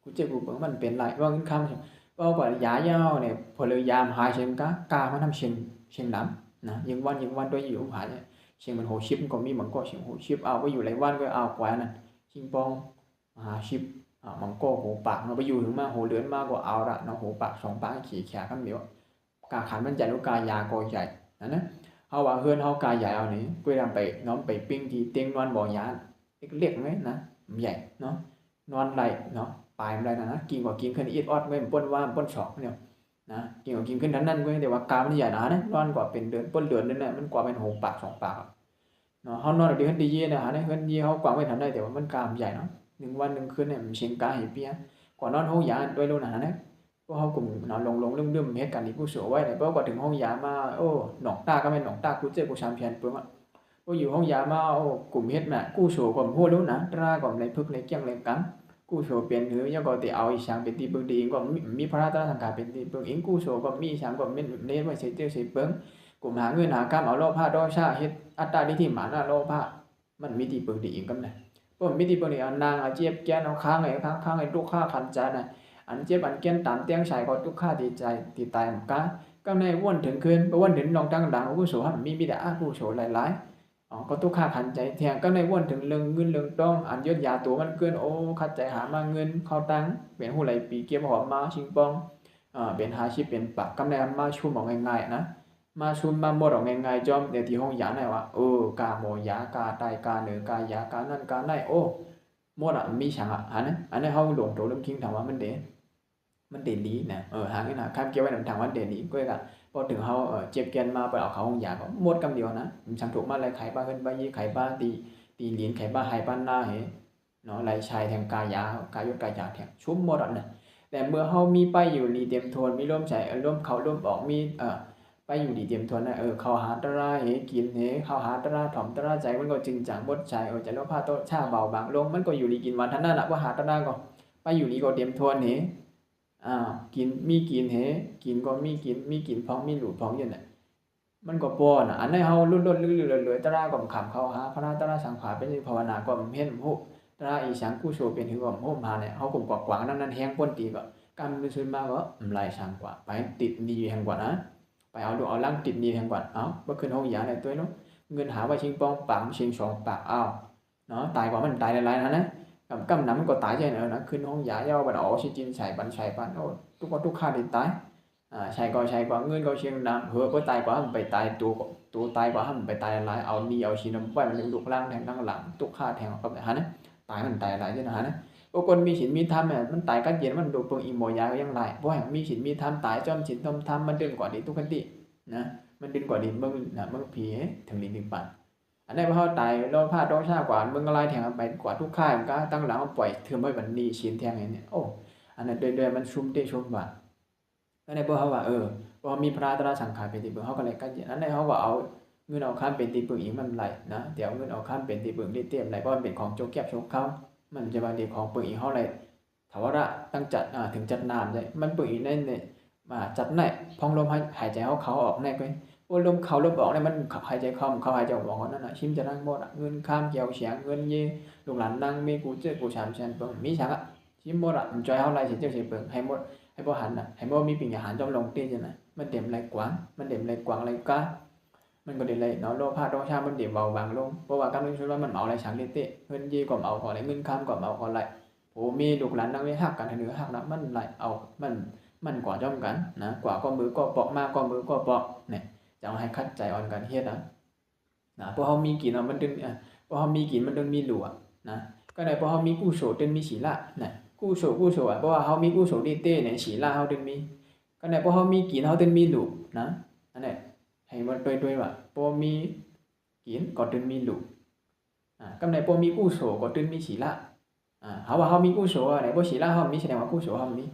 กูเจ็บกูเบิ่งมันเป็นไรว่าเงินคำก็ว่ายายาวเนี่ยพอเลยยามหายเชิงกามาทำเชิงน้ำนะยังวันด้วยอยู่หายเชียงมันโหชิปก็มีมันก็เชียงโหชิปเอาไปอยู่หลายวันก็เอากว่านั่นชิงปองชิปมันก็โหปากมันไปอยู่ถึงมาโหเลือนมากกว่าเอาละเนาะโหปาก2 ปากขี่แขกคำเดียวกาขันมันใหญ่ลูกกายาก็ใหญ่นะเฮาว่าเฮือนเฮากายใหญ่เอานี่กูนำไปน้อมไปปิ้งที่เตียงนอนบ่อยาเล็กๆมั้ยนะใหญ่เนาะนอนไหลเนาะปลายมันได้นะกินก็กินขึ้นอีดออดไว้ป้นว่าป้นศอกเนี่ยนะกินก็กินขึ้นนั้นก็แต่ว่ากามันใหญ่นะนอนกว่าเป็นเดือนป้นเดือนนั่นแหละมันกว่าเป็น6 ปาก 2 ปากเนาะเฮานอนดีขึ้นดีเย่นะเฮือนยีเฮากว่าไว้ทำได้แต่ว่ามันกามใหญ่เนาะ1 วัน 1 คืนเนี่ยมันเชียงกาให้เปียกว่านอนห้องยาด้วยโลนะนะพวกเฮากลุ่มนอนลงลืมๆเฮ็ดกันที่ผู้สูงไว้เนี่ยเพราะกว่าถึงห้องยามาโอ้หนองตาก็แม่นหนองตากูเจ็บกูชามเพียนเปิ้งก็อยู่ห้องยามาโอ้กลุ่มเฮ็ดน่ะกู้โสก็ฮู้รู้นะตราก็ในพึกในเกี้ยงในกังกู้โสเป็นหือยังก็ติเอาอีช่างเป็นตีเปิ้งดีก็มีพระราชสังฆาเป็นตีเปิ้งอิงกู้โสก็มีช่างก็มีเน้นไว้ใส่เตี้ยใส่เปิ้งกลุ่มหาเงินหากำเอาโลภะดอชาเฮ็ดอัตตาดิทิหมานะโลภะมันมีตีเปิ้งดีอีกกำไดเพราะมีตีเปิ้งนี่เอานางเอาเจ็บแก่นเอาค้างไอ้ค้างไอ้ลูกค้าคันใจน่ะอันเจ็บอันเกี้ยนตามเตียงชายก็ทุกค่าดีใจตีตายมันก็ในวนถึงคืนบ่วนถึงลองดังกู้โสให้มันมีแต่กู้โสหลายก็ทุกค่าขันใจแทงก็ในวนถึงเรื่องเงินเรื่องต้องอันยศยาตัวมันเกินโอ้ขัดใจหามาเงินเข้าตังเป็นหูไหลปีเก็บหอมมาชิงปองเป็นหาชีพเป็นปากกำไรมาชุ่มออกง่ายๆนะมาชุ่มมาหมดออกง่ายๆจอมเดี๋ยวที่ห้องยาไหนว่ากาโมยากาไตกาเหนือกายากานั่นกาไหนโอ้หมดมีช่างอันนี้เฮาหลงตัวเริ่มคิงถามว่ามันเด้ มันเดลีนะหางนี่นะข้ามเกี่ยวไว้ทางวันเดลีก็กะพอถึงเขาเจ็บแกนมาไปเอาเขาห้องยาก็หมดกำเดียวนะช่างถูกมาอะไรไข่บ้าขึ้นบ้ายี่ไข่บ้าตีเหรียญไข่บ้าไฮบ้านหน้าเหเนาะไรชายแทงกายยุกายาแทงชุ่มหมดอ่ะนะแต่เมื่อเขามีไปอยู่ดีเต็มทนมีร่วมใจร่วมเขาร่วมออกมีไปอยู่ดีเต็มทนนะเขาหาตระเหกินเหเขาหาตระถ่อมตระใจมันก็จริงจังบดใจจะลดผ้าโตชาเบาบางลงมันก็อยู่ดีกินวันท่านนั่นแหละว่าหาตระก็ไปอยู่ดีก็เต็มทนเหกินมีกินเหกินก็มีกินพองมีหลุดพองอย่างนั้นมันก็ป้อนอันนี้เฮาลุ่นๆลื่นๆตระก็ขำเขาหาพระตระสังขารเป็นภาวนาก็เห็นหูตระอีสังกุโชเป็นถือว่าโหมหาเนี่ยเฮากกว้างนั้นแห้งป้นตีก็การมันซึมมาก็ไหลสังกว่าไปติดดีแห่งกว่านะไปเอาดูเอาลังติดดีแห่งกว่าบ่ขึ้นห้องยาได้ตัวเนาะเงินหาไว้ชิงปองปากชิง2ปากเนาะตายกว่ามันตายหลายๆนะกำน้ำก็ตายใจเนอะนะขึ้นห้องยาเย้าบัดอ๋อชิจินใส่บันใส่ปันโอ้ทุกข้าดิตายใช่ก็เงินก็เชียงดังก็ตายกว่ามันไปตายตัวตายกว่ามันไปตายหลายเอาดีเอาชีน้ำไว้มันลุกล่างแทงตั้งหลังทุกข้าแทงกับนะตายมันตายหลายจังนะคนมีศีลมีธรรมเนี่ยมันตายกันเย็นมันดูเปิงอีโมยาก็ยังหลายเพราะอย่างมีศีลมีธรรมตายจอมศีลจอมธรรมมันเดินกว่าดีทุกขันตินะมันเดินกว่าดีเมื่อผีถึงลิ้นถึงปันอันนี้พอเขาตายโดนผ้าโดนชากว่ามึงอะไรแทงไปกว่าทุกข้ามันก็ตั้งหลังปล่อยเถื่อนไม่บันดีชินแทงอย่างนี้โอ้อันนั้นเดินมันชุ่มเตะชุ่มว่าอันนี้พอเขาว่าพอมีพระตระสังขารเป็นตีเปิงเขาก็เลยกันอันนี้เขาว่าเอาเงินเอาข้ามเป็นตีเปิงอีกมันไหลนะเดี๋ยวเงินเอาข้ามเป็นตีเปิงเตี้ยมไหลเพราะมันเป็นของโจกแก็บโจกเขามันจะบางทีของเปิงอีกเขาเลยถาวรตั้งจัดถึงจัดน้ำใช่มันเปิงอีกนั่นเนี่ยมาจัดไหนพองลมหายใจเขาออกแน่ก็ว่าลมเขาลมออกเนี่ยมันหายใจเข้าเขาหายใจออกนั่นน่ะชิมจะนั่งหมดเงินข้ามเกี่ยวเสียงเงินยี่ลูกหลานนั่งมีกูเจอกูชามเชนเปิงมีฉันชิมหมดจอยเขาไรเสียเจ้าเสียเปิงให้หมดให้บ่หันให้บ่มีปิ่งอาหารจอมลงเตี้ยจังนะมันเต็มไรกว้างมันเต็มไรกว้างไรก้ามันก็เด็ดไรเนาะโลภะโทสะมันเด็มเบาบางลงเพราะว่าการนึกชุดว่ามันเอาไรฉันเตี้ยเงินยี่ก็เอาก่อนไรเงินข้ามก็เอาก่อนไรโอ้มีลูกหลานนั่งไม่หักกันเหนือหักนะมันไรเอามันกว่าจ้อมกันนะกว่าก็มือก็ปอกมากก็มือก็ปอกเนี่ยจะเอาให้คัดใจอ่อนกันเฮ็ดนะเพราะเขามีกินมันดึงเพราะเขามีกินมันดึงมีหลวนะก็ได้เพราะเขามีกู้โฉดึงมีศีละนะกู้โฉเพราะว่าเขามีกู้โฉดีเต้เนี่ยศีละเขาดึงมีก็ได้เพราะเขามีกินเขาดึงมีหลวนะอันนี้ให้มันด้วยว่าเพราะมีกินก็ดึงมีหลวก็ได้เพราะมีกู้โฉก็ดึงมีศีละเขาว่าเขามีกู้โฉอะไรเพราะศีละเขามีแสดงว่ากู้โฉเขามี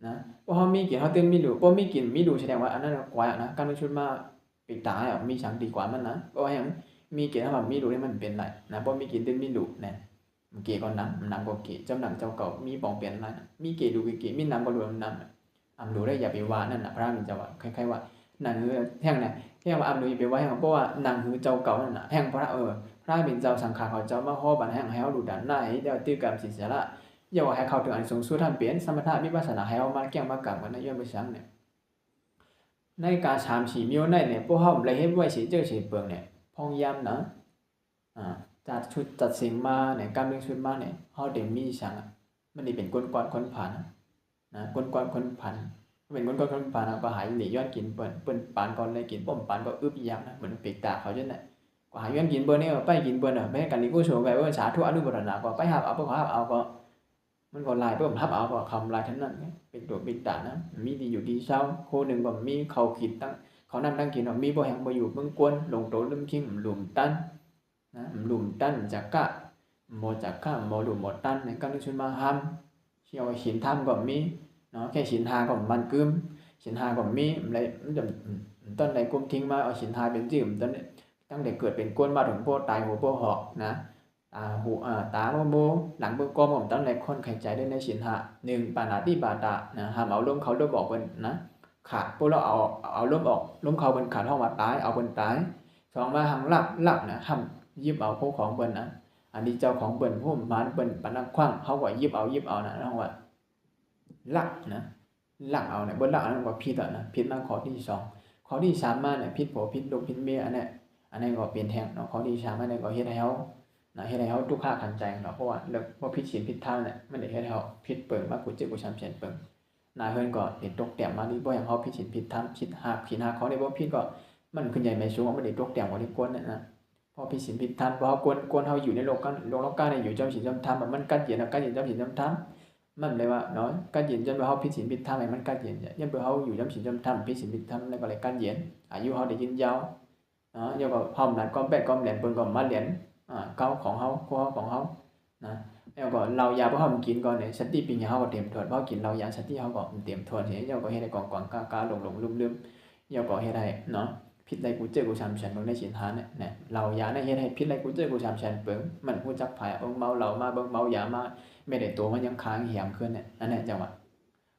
นะเพราะเขามีกินเขาดึงมีหลวเพราะมีกินมีหลวแสดงว่าอันนั้นกว่านะการนึกชุดมาปิดตามีฉันดีกว่ามันนะเพราะว่าอย่างมีเกศว่ามีหลูนี่มันเป็นไรนะเพราะมีกินตึ้งมีหลูเนี่ยเกศก็นำก็เกศเจ้าหนังเจ้าเก่ามีปองเปลี่ยนอะไรมีเกศดูเกศมีนำก็รวมนำหลูได้อย่าไปว่านั่นนะพระมีเจ้าว่าคล้ายๆว่าหนังคือแห้งเนี่ยแห้งว่าหลูอย่าไปว่าแห้งเพราะว่าหนังคือเจ้าเก่านั่นน่ะแห้งพระพระเป็นเจ้าสังขารเขาเจ้ามาห่อบันแห้งให้เขาดูดันหน้าให้เดี๋ยวตื้อกรรมสิเสียละอย่าว่าให้เขาถึงอันสูงสุดท่านเปลี่ยนสมถะวิปัสสนาให้เขามาแก้มากรรมกันนะย่อมไปสังเนี่ยในการชามฉีเมียวในเนี่ยพวกเขาเลยให้ไว้ฉีเจอฉีเปิงเนี่ยพองยำนะจัดชุดจัดสิ่งมาเนี่ยการเรื่องชุดมาเนี่ยเขาเด่นมีสังมันนี่เป็นก้นก้อนคนผ่านนะก้นก้อนคนผ่านเป็นก้นก้อนคนผ่านก็หายหนีย้อนกินเปิ้นปานก่อนเลยกินป้อมปานก็อึบยำนะเหมือนปีกตาเขาเช่นนั้นก็หายย้อนกินเปิ้นเนี่ยไปกินเปิ้นไม่ให้กันนี่กูโชว์ไปว่าสาธุอนุโมทนาก็ไปหาเอาพวกเขาเอาก็มันก็ลายเพิ่มทับเอาก็คำลายทั้งนั้นเป็นตัวเป็นตานะมีดีอยู่ดีเศร้าโคหนึ่งก็มีเขาขีดตั้งเขานั่งตั้งกินมีบ่แห่งบ่อยู่เมืองกวนลงโตลืมคิงหลุมตันนะหลุมตันจากกะโมจากกะโมหลุมโมตันในการที่ชุนมาห้ำเชี่ยวฉินทำก็มีเนาะแค่ฉินหาก็มันกึมฉินหาก็มีอะไรมันจะต้นไหนกุมทิ้งมาเอาฉินหาเป็นจื่มต้นตั้งแต่เกิดเป็นกวนมาถึงโพตายหัวโพหอกนะตาโมหลังเบื้องก้มผมตั้งในคนไข่ใจได้ในสินหะ1ปานาติปาตะนะห้ามเอาล้มเขาล้มออกเป็นนะขาดพวกเราเอาล้มออกล้มเขาเป็นขาดห้องว่าตายเอาเป็นตาย2มาหังลับนะห้ามยิบเอาพวกของเป็นนะอันนี้เจ้าของเป็นผู้มันเป็นปนักคว้างเขาว่ายิบเอานะห้องว่าลักนะลักเอาเนี่ยบนลักอันนั้นว่าพิษนะพิษมาข้อที่2ข้อที่3มาเนี่ยพิษผัวพิษลูกพิษเมียอันนี้ก็เปลี่ยนแทงเนาะข้อที่3อันนี้ก็เฮ็ดให้เขาเฮ็ดให้เขาทุกข์ขันใจเนาะเพราะว่าเลิกว่าพิษศีลพิษธรรมเนี่ยมันได้เฮ็ดให้เขาพิษเปิงมากุจิกุชามเสียนเปิงเฮือนก็เฮ็ดตกแต้มมานี่บ่อย่างเขาพิษศีลพิษธรรมคิดหาเขาได้บ่พิษก็มันขึ้นใหญ่ไม่สูงมันได้ตกแต้มบ่ได้กวนนะพอพิษศีลพิษธรรมพอกวนเฮาอยู่ในโลกกันเนี่ยอยู่จอมศีลจอมธรรมมันกัดเหยียดเจ้าศีลจอมธรรม มันเลยว่าเนาะการเย็นจนว่าเขาพิสิทธิ์พิธามมันการเย็นยังเพื่อเขาอยู่ย้ำสินย้ำทำพิสิทธิ์พิธามแล้วก็เลยการเย็นอายุเขาได้ยืนยาวเนาะยังก็พร้อมนั้นก็แปดก็เหรียญเปิ้นก็มาเหรียญเก้าของเขาคู่เขาของเขานะแล้วก็เรายาเพราะเขากินก่อนเนี่ยสติปิงเขาก็เตรียมถอดเพราะกินเรายาสติเขาก็เตรียมถอดเนี่ยยังก็ให้ได้กองกองกาหลงลืมยังก็ให้ได้เนาะพิษไรกูเจอกูชามฉันเบิ่งในสินหาเนี่ยเรายาในเฮ็ดให้พิษไรกูเจอกูชามฉันเบิ่งมันฮู้จักไผเบิ่งเมาเหล้ามาเบิ่งเมายามาไม่ได้ตัวมันยังค้างเหี่ยมขึ้นเนี่ยอันนี้จังหวะ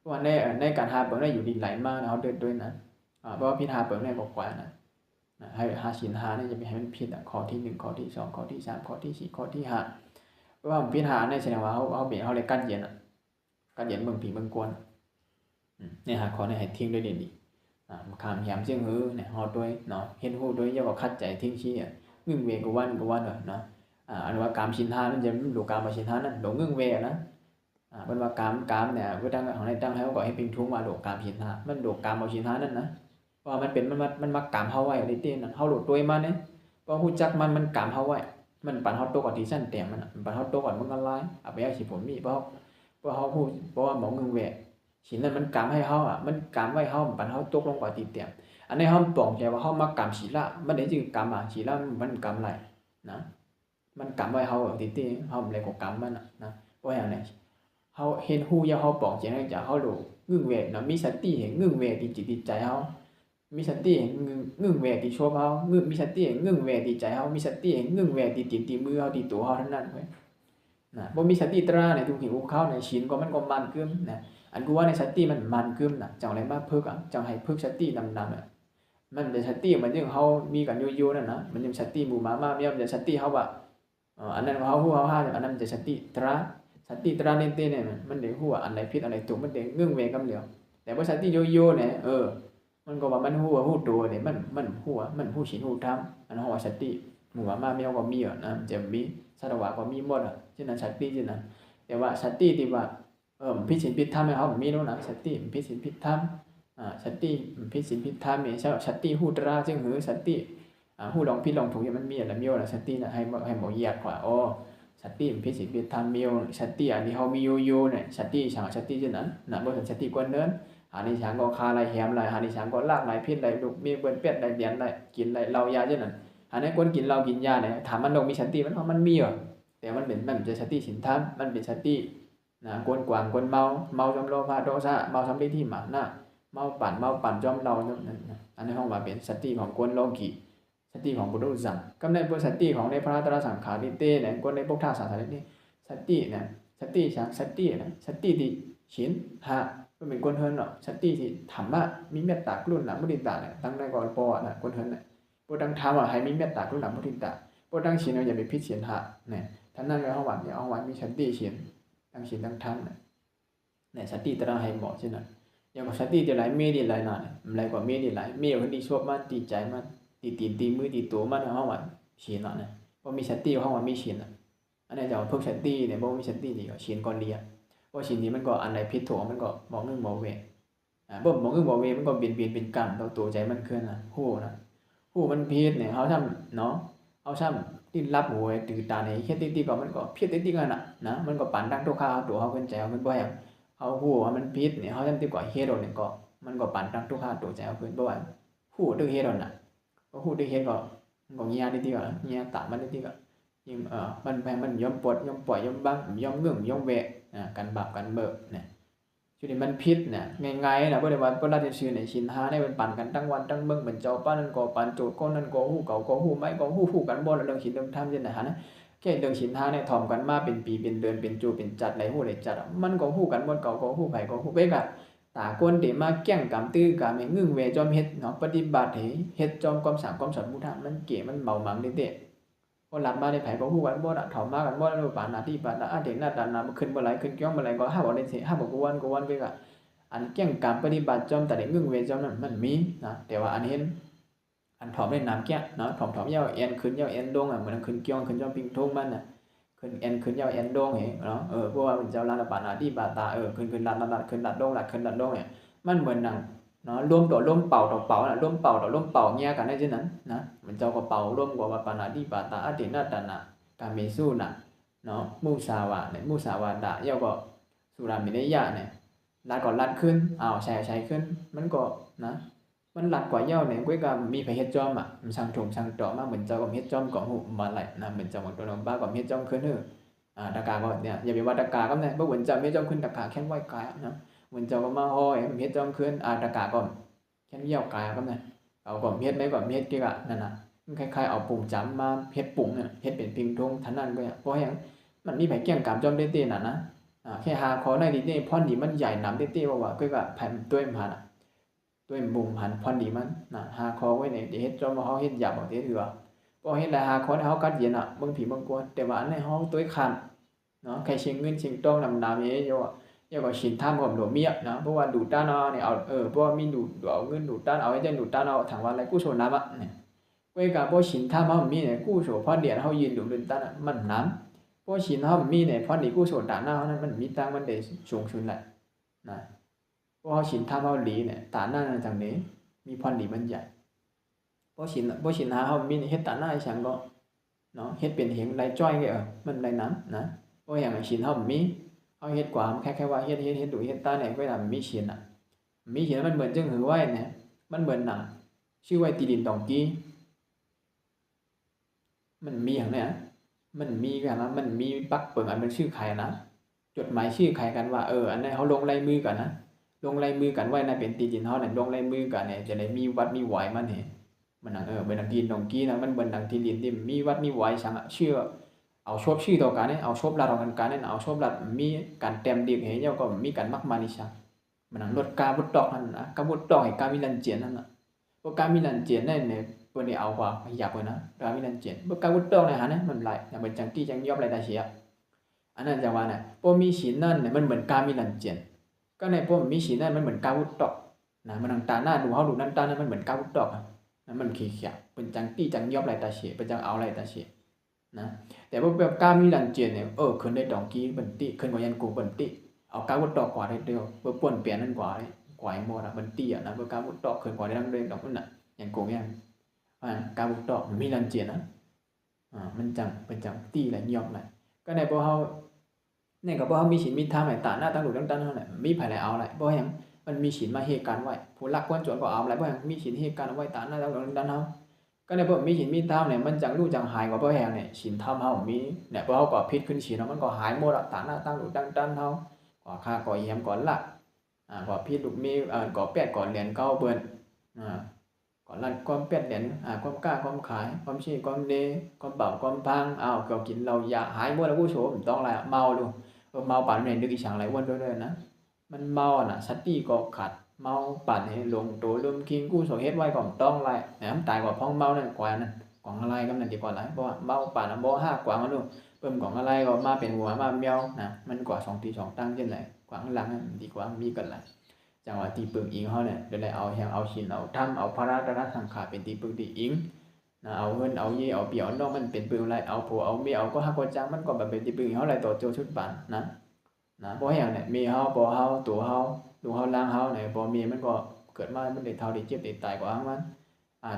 ว่าในการหาเบิ่งได้อยู่ดีไหลมากนะเขาเดินด้วยนะเพราะว่าพิธาเบิ่งได้กว่านะให้หาสินหาเนี่ยจะมีให้มันผิดข้อที่1ข้อที่2ข้อที่3ข้อที่4ข้อที่5เพราะว่าพิธาเนี่ยแสดงว่าเขาเปลี่ยนเขาเลยกั้นเย็นกั้นเย็นเบิ่งผีเบิ่งกวนเนี่ยหาข้อเนี่ยให้ทิ้งด้วยดีคำเหี่ยมเสียงหือเนี่ยฮอดด้วยเนาะเฮ็ดฮู้ด้วยอย่าว่าคัดใจทิ้งชี้งึ่งเวกวันเนาะอันว่ากามชินทามันจะดูกามมาชินทานั่นดูงึ่งเวนะมันว่ากามเนี่ยผู้ตั้งของในตั้งให้เขาก็ให้เป็นทุกมาดูกามชินทามันดูกามมาชินทานั่นนะว่ามันเป็นมันมากามเฮาไว้ได้เต้นเฮาหลุดด้วยมาเนี่ยเพราะฮู้จักมันกามเฮาไว้มันปันเฮาตกก่อนที่สั้นแต้มมันปันเฮาตกก่อนมันก็ลายเอาไปเอาสิผมมีเพราะเฮาฮู้เพราะว่าหมองงึ่งเวสินนั้นมันกามให้เฮามันกามไว้เฮาปันเฮาตกลงกว่าตีเต้มอันนี้เฮาปองใจว่าเฮามากามศีละมันได้จึงกามศีละมันกามไรนะมันกำไว้เขาติดเขาเลยก็กำมันนะว่าอย่างไรเขาเห็นหูยาเขาปองเจนจากเขาดูงึ่งเวทนะมีสติเห็นงึ่งเวทที่จิตใจเขามีสติเห็นงึ่งเวทที่ชอบเขามีสติเห็นงึ่งเวทที่ใจเขามีสติเห็นงึ่งเวทที่ติดที่มือเขาที่ตัวเขาทั้งนั้นเลยนะบ่มีสติตราในทุกหิวเขาในชิ้นก็มันก็มันกึมนะอันกูว่าในสติมันกึมนะจังไรมาเพิกจังให้เพิกสตินำมันเป็นสติมันยังเขามีกันโยนั่นนะมันยังสติหมู่มาเมียมันจะสติเขาว่าอันนั้นเขาฮู้เขาห้าอันนั้นจะสติตราเนี่ยเต้เนี่ยมันได้ฮู้ว่าอันไหนผิดอันไหนถูกมันได้งึ่งเวกำเหลียวแต่ว่าสติโยเนี่ยมันก็ว่ามันฮู้ตัวเนี่ยมันฮู้มันฮู้ศีลฮู้ธรรมอันเฮาว่าสติหมู่มาเมียก็มีนะจะมีสัตวะก็มีหมดฉะนั้นสติฉะนั้นแต่ว่าสติที่ว่าผิดศีลผิดธรรมให้เฮามีเนาะนะสติผิดศีลผิดธรรมสติผิดศีลผิดธรรมนี่ใช่สติฮู้ตราจึงหือสติผู้ลองผิดลองถูกเนี่ยมันมีอะไรมีอะไรสตินะให้หมอแยกว่าสติมันพิสิทธิ์พิธามมีสติอันนี้เขามีโยเนี่ยสติฉางสติจังนั้นนะบ่ถึงสติกวนเนินหานิฉางก็คาไรแหมไรหานิฉางก็ลากไรพิษไรลูกมีเปิ้นเป็ดไรเดียนไรกินไรเหล้ายาจังนั้นหาในคนกินเหล้ากินยาเนี่ยถามมันลงมีสติมันมีแต่มันเป็นมันจะสติสินธรรมมันเป็นสตินะกวนกวางกวนเมาจอมโลภะโทสะเมาสำลิดที่หมานะเมาปั่นจอมเรานั่นอันนี้ห้องว่าเป็นสติของกวนโลกีสติของบุรุษสั่งก็ในพวกสติของในพระตรสังขาริเตเนี่ยก็ในพวกท่าสาสารนี่สติเนี่ยสติฉางสตินะสติที่ฉินหะก็เป็นคนเฮินเนาะสติที่ธรรมะมีเมตตากรุณามุทิตาเนี่ยตั้งในก่อนปอนะคนเฮินเนี่ยพวกตั้งธรรมะให้มีเมตตากรุณามุทิตาพวกตั้งฉินอย่าไปพิจารณาเนี่ยท่านนั่นก็ห้องวันเนี่ยห้องวันมีสติฉินตั้งฉินตั้งธรรมเนี่ยสติตระให้เหมาะใช่ไหมอย่างสติที่ไหลเมดีไหลนานอะไรกว่าเมดีไหลเมย์คนที่ชอบมันตีใจมันตีมือตีตัวมันห้องวันฉีนเนี่ยว่ามีสติห้องวันมีฉีนอันนี้จะเอาพวกสติเนี่ยว่ามีสตินี่ก็ฉีนก่อนเรียว่าฉีนนี้มันก็อันไหนผิดถูกมันก็มองเรื่องมองเวบ่มองเรื่องมองเวมันก็เปลี่ยนเป็นกรรมตัวใจมันเคลื่อนหูมันผิดเนี่ยเขาทำเนาะเขาทำที่รับหวยตื่นตาเนี่ยแค่ตีก็มันก็ผิดตีกันนะมันก็ปั่นดังทุกข้าวตัวเขาเป็นใจเขาเป็นบ่อยเขาหูว่ามันผิดเนี่ยเขาทำตีกว่าเฮโรเนี่ยก็มันก็ปั่นดังทุกข้าวตัวใจเขาเป็นบ่อยหูตึงเฮโรน่ะก็หูตึงเฮโรก็เงียตีก็เงียตามันตีก็ยิ่งมันยอมปวดยอมปล่อยยอมบังยอมเงื่อนยอมแหวกกันบาปกันเบิกเนี่ยจุดนี้มันพิษเนี่ยง่ายๆนะบ่ได้ว่าบ่ได้ชื่อในชินหาได้เป็นปั่นกันทั้งวันทั้งเบิ่งเหมือนเจ้าป้านั่นก็ปั่นโจดก้นนั่นก็ฮู้เก่าก็ฮู้ไม้ก็ฮู้กันบ่แล้วเรื่องศีลเรื่องธรรมจังได๋นะแค่เรื่องศีลหาเนี่ยถ่อมกันมาเป็นปีเป็นเดือนเป็นจูเป็นจัดไหลฮู้ได้จัดมันก็ฮู้กันบ่เก่าก็ฮู้ไผก็ฮู้เว้กะตาก้นที่มาแก้งกำตื้อกะแม่งึ่งเวจอมเฮ็ดเนาะปฏิบัติให้เฮ็ดจอมความสร้างความสอนพุทธะมันเก๋มันเมาหมังเด้พอหลับมาในไผก็ฮู้กันบ่ถอมมากันบ่แล้วปานหน้าที่ปานอาเด็กหน้าตาหน้าบ่ขึ้นบ่ไหลขึ้นเกี่ยวบ่ไหลก็หาบ่ได้สิหาบ่กวนเว้กะอันแก้งกรรมปฏิบัติจอมแต่ได้งึ่งเวจอมนั้นมันมีนะแต่ว่าอันเห็นอันถอมได้น้ำแก้เนาะถอมยาวแอนขึ้นยาวแอนดงเหมือนขึ้นเกี่ยวขึ้นจอมปิงทงมันน่ะขึ้นแอนขึ้นยาวแอนดงเนาะเพราะว่ามันเจ้าลานปานาที่ปาตาขึ้นลัดขึ้นลัดดงลัดขึ้นลัดดงเนี่ยมันเหมือนหนังเนาะร่วมต่อร่วมเป่าต่อเป่าน่ะร่วมเป่าต่อร่วมเป่าแยกกันได้จังนั้นนะมันเจ้าก็เป่าร่วมกว่าปานาที่ปาตาอตินาตนะกาเมสุน่ะเนาะมุสาวะเนี่ยมุสาวาทะยาวก็ สุรามีนัยยะเนี่ยรัดก็รัดขึ้นใช้ขึ้นมันก็นะมันรัดกว่าเย้าเนี่ยก้อยก็มีไผเฮ็ดจอมมันช่างถมช่างเจาะมาเหมือนเจ้าก็เฮ็ดจอมก็ฮู้มาไหลนะเหมือนเจ้าของตัวน้องบ้าก็เฮ็ดจอมขึ้นตะกาก็เนี่ยอย่าไปว่าตะกาก็ได้บ่เหมือนเจ้าเฮ็ดจอมขึ้นตะกาแค่ไว้กายนะเหมือนเจ้าก็มาฮ้อยเฮ็ดจอมขึ้นตะกาก็แค่เยี่ยวกายก็ได้เอาก็เฮ็ดได้ก็เฮ็ดกี่กะนั่นน่ะคล้ายๆเอาปุ่งจำมาเฮ็ดปุ่งเนี่ยเฮ็ดเป็นพิงทงทันนั้นก็เพราะหยังมันมีไผเกี่ยงกามจอมเต้ๆน่ะนะแค่หาขอในดีๆพรดีมันใหญ่หนำเต้ๆว่าก็แผ่นด้วยมันด้วยบุงหันพรดีมันหาขอไว้เนี่ยเฮ็ดจอมเฮาเฮ็ดหยาบบ่เฮ็ดถือบ่เฮ็ดหลายหาขอให้เฮากัดเย็นบางผีบางกวนแต่ว่าอันนี้เฮาตัวคันเนาะใครเชียงเงินเชียงตองนำๆเยอะ ก็ชินท่ามกับหลวงเมียนะเพราะว่าดูด้านเนี่ยเอาเพราะว่ามีดูเอาเงินดูด้านเอาไว้จะดูด้านเอาถังวันอะไรกู้โชน้ำเนี่ยเวกาพอชินท่ามเขามีเนี่ยกู้โชพอเดียนเขายืนดูเดินด้านมันน้ำพอชินเขามีเนี่ยพอดีกู้โชด้านหน้าเขานั้นมันมีตั้งมันเดสูงชุนแหละนะเพราะชินท่ามเขาหลีเนี่ยด้านหน้านั้นจังนี้มีพอดีมันใหญ่พอชินหาเขามีเฮ็ดด้านหน้าฉันก็เนาะเฮ็ดเป็นเหงไรจ้อยเงี้ยมันไรน้ำนะเพราะอย่างชินเขามีเอาเฮ็ดกว่าแค่ว่าเฮ็ดดูเฮ็ดตาเนี่ยก็ทำมีเขียนมีเขียนมันเหมือนจังหือไว้เนี่ยมันเหมือนหนังชื่อไว้ตีดินดองกี้มันมีอย่างเนี้ยมันมีกันนะมันมีปักเปิงอันเป็นชื่อใครนะจดหมายชื่อใครกันว่าอันนี้เขาลงลายมือกันนะลงลายมือกันไว้นะเป็นตีดินเขาเนี่ยลงลายมือกันเนี่ยจะได้มีวัดมีไหวมันเนี่ยมันหนังเป็นหนังตีนดองกี้นะมันเหมือนหนังตีดินที่มีวัดมีไหวสังเชื่อเอาชอบชื่อต่อกันเนี่ยเอาชอบรัดต่อกันเนี่ยเอาชอบรัดมีการเต็มดีเห็นเจ้าก็มีการมักมานิชามันลดการบุตรดอกนั่นนะการบุตรดอกให้การมีลันเจียนนั่นน่ะเพราะการมีลันเจียนนั่นเนี่ยเปิ้นได้เอากว่าอยากเปิ้นนะการมีลันเจียนเพราะการบุตรดอกเนี่ยหาเนี่ยมันหลายอย่างเป็นจังกี้จังยอบหลายตาเสียอันนั้นจังว่าเนี่ยพอมีศีลนั่นเนี่ยมันเหมือนการมีลันเจียนก็ในพวกมีศีลนั่นมันเหมือนการบุตรดอกนะมันตาหน้าดูเฮาดูนั่นตานั้นมันเหมือนการบุตรดอกนั่นมันขี้เขียเป็นจังกี้จังยอบหลายตาเสียเป็นจังเอาหลายตาเสียนะแต่ว่าแบบการมีลันเจียนเนี่ยขึ้นได้ดองกี้บันติขึ้นกว่ายันกูบันติเอาการวุดดอกกว่าได้เดียวเพื่อป่วนเปลี่ยนนั่นกว่าเลยกว่าไอ้หมดบันตินะเพื่อการวุดดอกขึ้นกว่าได้ดังเดิมดอกนั่นน่ะยันกูยังการวุดดอกมีลันเจียนนะมันจังเป็นจังตีและยอมเลยก็ในพวกเขาเนี่ยกับพวกเขามีศีลมีธรรมไอ้ตาหน้าตั้งหลุดตั้งเท่าไหร่มีภายในเอาอะไรเพราะยังมันมีศีลมาเหตุการณ์ไว้ผู้รักควรจวนก็เอาอะไรเพราะยังมีศีลเหตุการณ์ไว้ตาหน้าตั้งหลุดตั้งเท่าก็ในพวกมีศีลมีธรรมเนี่ยมันจังรู้จังหายกว่าเพราะแห่งเนี่ยศีลธรรมเฮามีเนี่ยพอเฮาก็ผิดขึ้นศีลมันก็หายหมดตาหน้าตั้งหลุดตั้งเฮาก่อฆ่าก่อเหี้ยมก่อลักก่อผิดลูกมีก่อแปดก่อเหรียญเก้าเบิ่นก่อลัดความแปดเหรียญความกล้าความขายความชี้ความเดความเบาความพังก็กินเหล้ายาหายหมดแล้วผู้ชมต้องอะไรเมาดูเมาปั่นเนี่ยนึกอีช่างหลายวันด้วยนะมันเมาน่ะสติก็ขาดเมาปั่นให้ลงตัวลืมคิงกู้โสเฮ็ดไว้ก่อนต้องไรตายกว่าพ้องเมานั่นกว่านั่นกองอะไรก็นั่นดีกว่าหลายเพราะว่าเมาปั่นบ่5กว่ามันดูเพิ่มกองอะไรก็มาเป็นหัวมาเมียวนะมันกว่า2ที2ตั้งจังได๋กว่าข้างหลังดีกว่ามีกันหลายจังว่าที่ปึงอิงเฮาเนี่ยได้เอาแฮงเอาศีลเอาธรรมเอาพระรัตนสังขารเป็นที่ปึงที่อิงนะเอาเงินเอาเยเอาเปียวน้องมันเป็นปึงอะไรเอาผัวเอาเมียเอาก็ฮักก็จังมันก็แบบเป็นที่ปึงเฮาหลายต่อโจชุดบานนะบ่แฮงเนี่ยมีเฮาบ่เฮาตัวเฮาดูเฮาล่างเฮาเนี่ยบ่มีมันก็เกิดมามันได้เท่าได้เจ็บได้ตายกว่ามัน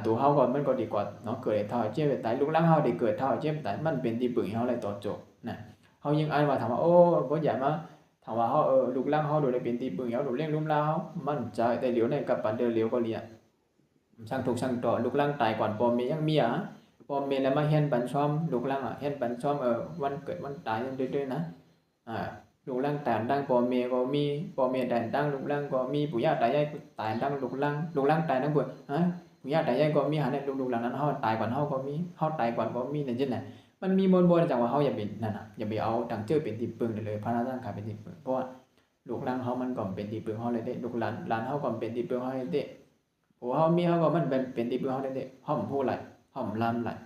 ตัวเฮาก็มันก็ดีกว่าเนาะเกิดได้เท่าเจ็บได้ตายลูกหลานเฮาได้เกิดเท่าเจ็บตายมันเป็นที่ปึงเฮาหลายต่อโจนะเฮายังอ่านว่าถามว่าโอ้บ่อยากมาถามว่าเฮาลูกหลานเฮาดูได้เป็นที่ปึงเฮาดูเลี้ยงลุ่มลาวมันใจแต่เหลียวในกับปันเดอเหลียวก็เลียช่างทุกข์ช่างต่อลูกหลานตายก่อนบ่มียังเมียบ่มีแล้วมาเฮียนปันซ่อมลูกหลานเฮียนปันซ่อมวันเกิดวันตายด้วยๆนะลูกหลานตายดังพ่อแม่ก็มีพ่อแม่ตายดังลูกหลานก็มีปู่ย่าตายายตายดังลูกหลานตายดังเบิดปู่ย่าตายายก็มีหาในลูกหลานนั้นเฮาตายก่อนเฮาก็มีเฮาตายก่อนก็มีนั่นจังได๋มันมีบ่จังว่าเฮาอย่าเป็นนั่นน่ะอย่าไปเอาดังเจอเป็นที่ปึงได้เลยพระราชาขาเป็นที่ปึงเพราะว่าลูกหลานเฮามันก็เป็นที่ปึงเฮาเลยเด้ลูกหลานเฮาก็เป็นที่ปึงเฮาเลยเด้ผู้เฮามีเฮาก็มันเป็นที่ปึงเฮาเลยเด้เฮาฮู้หลายเฮาล้ำหลาย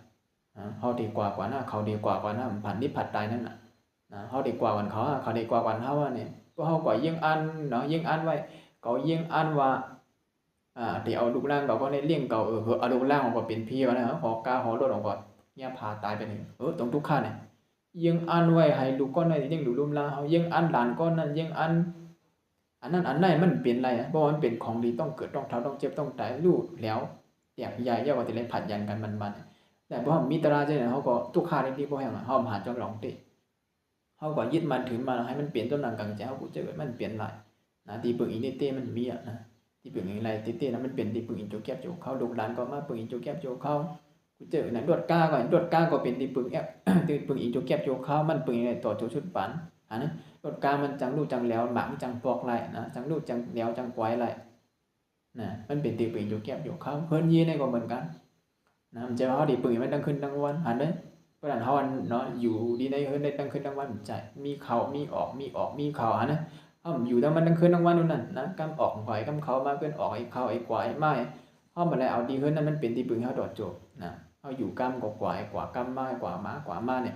เฮาดีกว่าหน้าเขาดีกว่าหน้าผ่านนิพพันตายนั่นน่ะเฮาดีกว่ากันเขาดีกว่ากันเฮาเนี่ยพวกเฮาก็ยิ่งอันเนาะยิ่งอันไว้ก็ยิ่งอันว่าที่เอาลูกหลานก็ได้เลี้ยงเอาลูกหลานก็เป็นพี่ว่านะหอกาหอรถออกก่อนเนี่ยพาตายไปนี่ตรงทุกข้าเนี่ยยิ่งอันไว้ให้ลูกก้อนนั้นยิ่งดูลุ่มลาเฮายิ่งอันหลานก้อนนั้นยิ่งอันนั้นอันไหนมันเป็นไรเพราะมันเป็นของดีต้องเกิดต้องเฒ่าต้องเจ็บต้องตายรู้แล้วแตกใหญ่ยาวก็สิเลยผัดยันกันมันแต่บ่มีตราจังได๋เฮาก็ทุกข้านี่ที่บ่แฮงเฮาหาจ้องหลงติ เขาก็ยึดมันถือมันให้มันเปลี่ยนต้นหนังกลางใจเขากูเจอมันเปลี่ยนหลายนะที่ปึงอีเต้มันมีอ่ะนะที่ปึงอีไรเต้นั้นมันเป็นที่ปึงอีโจแก็บโจเข้าลูกหลานก็มาปึงอีโจแก็บโจเข้ากูเจอนะดวดก้าก็เป็นที่ปึงแอบที่ปึงอีโจแก็บโจเข้ามันปึงอะไรต่อโจชุดปันอันนั้นดวดก้ามันจังลูกจังแล้วหมากจังปอกไรนะจังลูกจังแล้วจังปล่อยไรนะมันเป็นที่ปึงอีโจแก็บโจเข้าเพิ่นยีนี่ก็เหมือนกันนะมันจะเขาที่ปึงมันตั้งขึ้นตั้งวันหันเลยเพราะฉะนั้นเขาเนาะอยู่ดีในเฮือนได้ตั้งขึ้นตั้งวันใจมีเข่ามีออกมีเข่าหันนะอยู่ตั้งมันตั้งขึ้นตั้งวันนู่นนั่นนะกำออกหอยกำเขามาเกินออกไอ้เข่าไอ้กวายไม้เขามาแล้วเอาดีเฮือนนั้นมันเป็นที่ปึงเขาดอดโจบนะเขาอยู่กำกวายกว่ากำไม้กว่าหมากว่ามาเนี่ย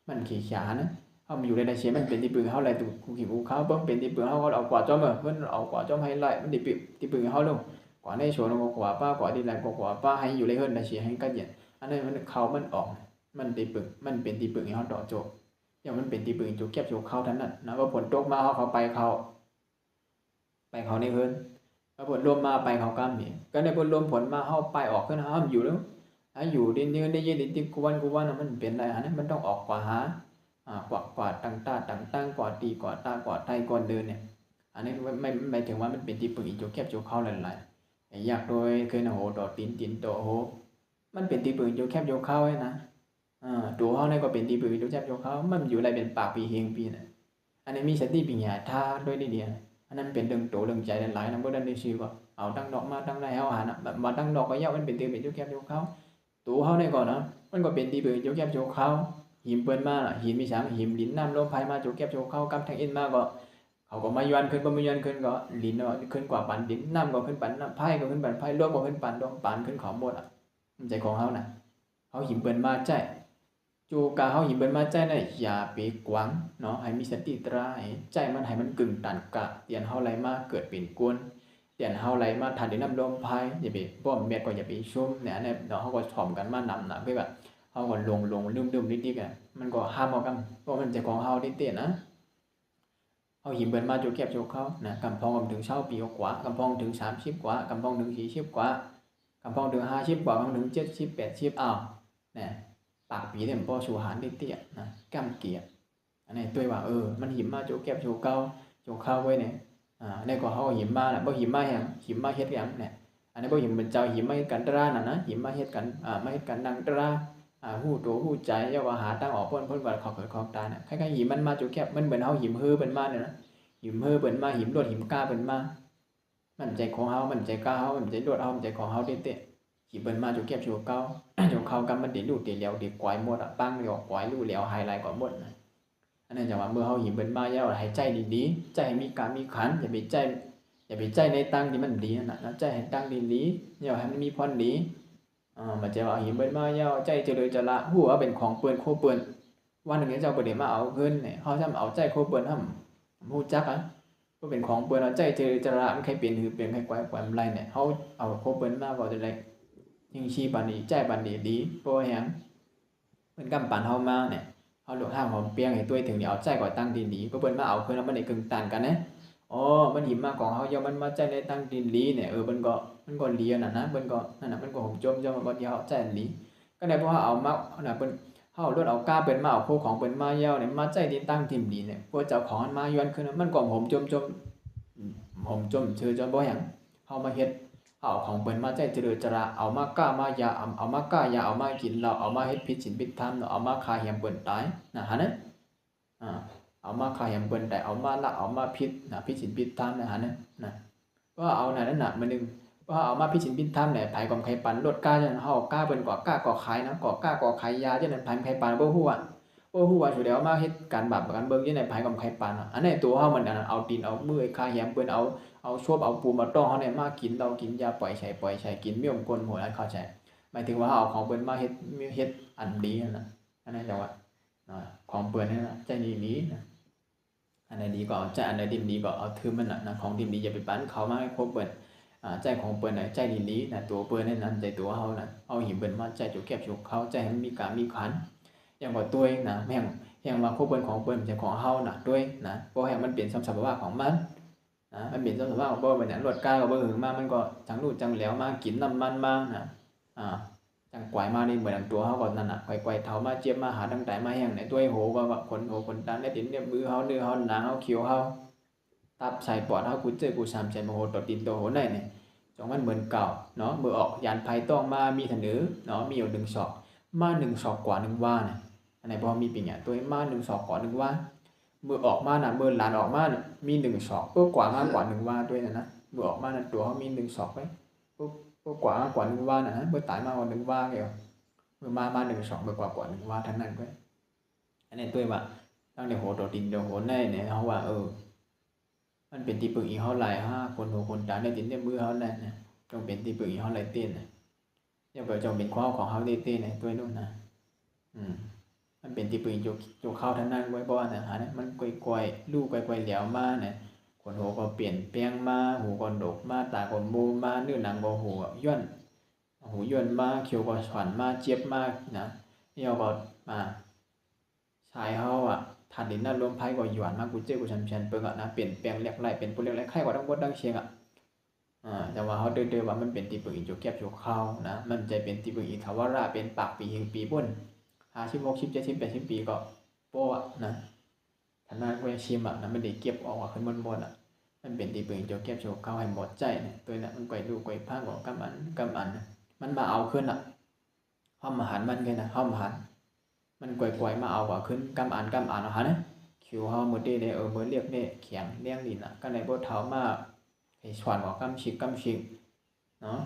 มันขี้ขานะเขาอยู่ในเชียมันเป็นที่ปึงเขาอะไรตัวกูขี้กูเขาเพิ่มเป็นที่ปึงเขาเอากว่าจอมเพิ่นเอากว่าจอมให้ไล่มันที่ปึงเขาลงกว่าในโชว์ลงกว่าป้ากว่าดีแรงกว่าป้าให้อยู่ในเฮือนในเชียให้กันเย็นอันนั้นมันเขามันออกมันตีปึงมันเป็นตีปึงให้เขาดอโจอย่างมันเป็นตีปึงโจแก็บโจเข้าทันนั้นนะว่าผลตกมาเขาไปเขาในเฮือนแล้วผลรวมมาไปเขากำนี่ก็ในผลรวมผลมาเขาไปออกขึ้นห้ามอยู่แล้วอยู่ดินเนื้อได้ยินดินกูวันมันเป็นอะไรฮะมันต้องออกกว่าหากว่าตั้งตาตั้งกว่าตีกว่าตากว่าไทยก่อนเดินเนี่ยอันนี้ไม่หมายถึงว่ามันเป็นตีปึงโจแก็บโจเข้าหลายๆอยากโดยเคยนะโหดอตีนโตโหมันเป็นตีปึงโจแคบโจเข้าไว้นะตัวเขาเนี่ยก็เป็นตีปึงโจแคบโจเข้ามันอยู่อะไรเป็นปากปีเฮงปีน่ะอันนี้มีสติปัญญาท่าด้วยดีอันนั้นเป็นเรื่องโตเรื่องใจหลายนะบ่ได้ในชีวิตก็เอาตั้งดอกมาตั้งได้เฮาหานะมาตั้งดอกก็ยาวมันเป็นตีปึงโจแคบโจเข้าตัวเขาเนี่ยก่อนนะมันก็เป็นตีปึงโจแคบโจเข้าหิมเปิ้นมาหิมมีช้างหิมดินน้ำลมพายมาโจแคบโจเข้ากำทางอินมาก็เขาก็มาย้อนขึ้นบ่มาย้อนขึ้นก็ดินขึ้นกว่าปันดินน้ำก็ขึ้นปันน้ำพายก็ขึ้นปันพายลมก็ขึ้นปันลมปันขึ้นของหมดอ่ะมันใจของเขาน่ะเขาหิมเปิ้นมาใจจูกาเขาหิมเปิ้นมาใจน่ะอย่าไปกวางเนาะให้มีสติตราให้ใจมันให้มันกึ่งตันกะเตียนเฮาไหลมาเกิดเป็นกวนเตียนเฮาไหลมาทันดินน้ำลมพายอย่าไปป้อมแม่ก็อย่าไปชุ่มเนี่ยเนาะเฮาก็ถ่อมกันมานำน่ะเพื่อแบบเฮาก็ลงลืมนิดๆอ่ะมันก็ห้ามเอากันเพราะมันใจของเฮาดิเตนะเอาหิมเปิ้นมาโจแก็บโจเข้านะกำพองถึงเช้าปีกว่ากำพองถึง30กว่ากำพองถึง40กว่ากำพองถึง50กว่ากำพองถึง70 80อ้าวเนี่ยปากปีเนี่ยมันพอชูหารได้เตี้ยนะกำเกียร์อันนี้ตัวว่ามันหิมมาโจแก็บโจเก้าโจเข้าไว้เนี่ยในก็เฮาหิมมาน่ะบ่หิมมาแฮงหิมมาเฮ็ดหยังเนี่ยอันนี้บ่หิมเป็นเจ้าหิมมาเฮ็ดกันตราน่ะนะหิมมาเฮ็ดกันมาเฮ็ดกันดังตราฮู้โตฮู้ใจอย่าว่าหาทางออกเพิ่นว่าเขาเกิดของตายน่ะคล้ายๆหิมมันมาโจแก็บมันเหมือนเฮาหิมฮือเพิ่นมาเนี่ยนะหิมฮือเพิ่นมาหิมรวดหิมกล้าเพิ่นมามันใจของเฮามันใจกล้าเฮามันใจรวดเฮามันใจของเฮาเต้หิมเพิ่นมาโจแก็บโจเก้าโจเข้ากำมันติลูกติแล้วติกวายหมดอ่ะปังแล้วกวายลูแล้วไฮไลท์ก็หมดนะอันนั้นจะว่าเมื่อเฮาหิมเพิ่นมาแล้วให้ใจดีๆใจให้มีการมีขันอย่าไปใจในตั้งที่มันดีนั่นน่ะใจให้ตั้งดีๆอย่าให้มันมีพรดีมันจะว่าหิมเปิ้นมาเย้าใจเจริญจะละฮู้ว่าเป็นของเปิ้นโคเปิ้นวันนึงเจ้าบ่ได้มาเอาเพิ่นเนี่ยเฮาซ้ำเอาใจโคเปิ้นทำฮู้จักอ่ะบ่เป็นของเปิ้นเอาใจเจริญจะละมันใครเป็นหือเป็นใครกวายมันไรเนี่ยเฮาเอาโคเปิ้นมาก็จะได้ยิ่งชีปานนี้ใจปานนี้ดีบ่แฮงเพิ่นกำปานเฮามาเนี่ยเฮาลูกห้ามหอมเปียงให้ตัวถึงเอาใจก็ตั้งดีๆเปิ้นมาเอาเพิ่นแล้วมันได้กึ่งต่างกันนะมันหิมมาของเฮาย่อมันมาใจในตั้งดินลีเนี่ยมันก็เลียน่ะนะมันก็นั่นน่ะมันก็ห่มจมมันก็เดียวใจลีก็ได้เพราะว่าเอามาน่ะเปิ้นเฮาลดเอากล้าเปิ้นมาเอาโคของเปิ้นมาเย้าเนี่ยมาใจดินตั้งทิ่มดีเนี่ยพวกเจ้าของมันมาย้อนขึ้นมันก็ห่มจมห่มจมชื่อจนบ่หยังเฮามาเฮ็ดเอาของเปิ้นมาใจเจริญจระเอามากล้ามายาเอามากล้ายาเอามากินเหล้าเอามาเฮ็ดผิดศีลผิดธรรมเอามาฆ่าเหี้ยมเปิ้นตายน่ะหั่นน่ะเอามาขายอย่างเปิ้นแต่เอามาละเอามาพิษนะพิษสินพิษธรรมนะฮะนะว่าเอานั่นน่ะมันนึงว่าเอามาพิษสินพิษธรรมเนี่ยไผก่อไผปันลดกล้าจังเฮากล้าเปิ้นกว่ากล้าก่อขายนะก่อกล้าก่อขายยาจังนั้นไผไผปันบ่ฮู้ว่าสิได้เอามาเฮ็ดการบาปกันเบิ่งจังได๋ไผก่อไผปันอันนี้ตัวเฮามันอันนั้นเอาตีนเอามือขายแหมเปิ้นเอาชวบเอาปูมาต้องเฮาเนี่ยมากินเรากินยาปล่อยใช้กินเมี่ยมกลโหอันเข้าใจหมายถึงว่าเอาของเปิ้นมาเฮ็ดอันดีนั่นน่ะอันนั้นจังว่าของเปิ้นนั่นน่ะใจดีๆนะอันไหนดีก็เอาใจอันไหนดีก็เอาถือมันนะของดีอย่าไปปั้นเขามาให้ครบเปิ้นใจของเปิ้นน่ะใจดีๆนะตัวเปิ้นนั่นนั้นใจตัวเฮาน่ะเอาหิมเปิ้นมาใจจุกแก็บจุกเขาใจให้มันมีการมีขันอย่างว่าตัวเองนะแม่งว่าครบเปิ้นของเปิ้นใจของเฮาน่ะด้วยนะบ่ให้มันเปลี่ยนสภาวะของมันมันเปลี่ยนสภาวะของบ่เป็นหยังรถกายก็บ่หึงมามันก็จังรู้จังแหลวมากินน้ำมันมานะใจ จังกวายมานี่เหมือนตัวเฮาก็นั่นน่ะไกวๆเท้ามาเจ็บมาหาตั้งแต่มาแห้งเนี่ยตัวโหก็ว่าขนโหขนตาเนี่ยดินเนี่ยมือเฮาเนื้อเฮาหนังเฮาเขียวเฮาตับใส่ปอดเฮากูเจอกูสามใจโมโหต่อดินตัวโหได้เนี่ยจงมันเหมือนเก่าเนาะมือออกยานภัยต้องมามีถนือเนาะมีอยู่1ศอกมา1ศอกกว่า1ว่าน่ะอันไหนบ่มีปิงอ่ะตัวมา1ศอกกว่า1ว่ามือออกมาน่ะมือหลานออกมาน่ะมี1ศอกกว่ามากกว่า1ว่าด้วยนะมือออกมาน่ะตัวเฮามี1ศอกไว้กว่า1ว่าน่ะมือตายมากกว่า1ว่าเกี่ยวมือมา1ศอกกว่า1ว่าทั้งนั้นเว้ยอันนี้ตัวว่าตั้งแต่โหต่อดินตัวโหได้เนี่ยเฮาว่ามันเป็นที่ปึงอีเฮาหลาย5คนโหคนตาได้ดินได้มือเฮาได้นะจงเป็นที่ปึงอีเฮาหลายเต้นนะอย่าไปจงเป็นความของเฮาได้เต้นนะตัวนู้นนะมันเป็นที่ปึงโจเข้าทั้งนั้นไว้บ่นะหาเนี่ยมันกวยๆลูกกวยๆเหลียวมาเนี่ยคนโหก็เปลี่ยนแปลงมาหูก็ดกมาตาก็มูมาเนื้อหนังก็หูย่อนหูย่นมาเขียวก็ฉ่อนมาเจ็บมากนะเหี่ยวก็มาชายเฮาธาตุดินน้ำลมไผก็หย่อนมากูเจอกูชันเปิงนะเปลี่ยนแปลงเรียกไล่เป็นผู้เรียกไล่ไข่กว่าทั้งหมดทั้งเชียงแต่ว่าเฮาเด้อว่ามันเป็นที่ปึงอีโจแก็บโจเข้านะมันจะเป็นที่ปึงอีทวาระเป็นปากปีบ่น56 17 80ปีก็โป้นะถ้านาก็ชิมนะมันได้เก็บออกขึ้นบนมันเป็นที่ปึงโจแก็บโจเข้าให้หมดใจเนี่ยตัวนั้นมันก่อยดูก่อยพากบอกกำอันมันมาเอาขึ้นเฮามาหันมันแค่นะเฮามาหันมันกวยๆมาเอาว่าขึ้นกำอันเอาหานะคิวเฮามื้อเด้มื้อเรียกเนี่ยแข็งเลี้ยงดินก็ได้บ่เฒ่ามาให้ชวนว่ากำชิกเนาะ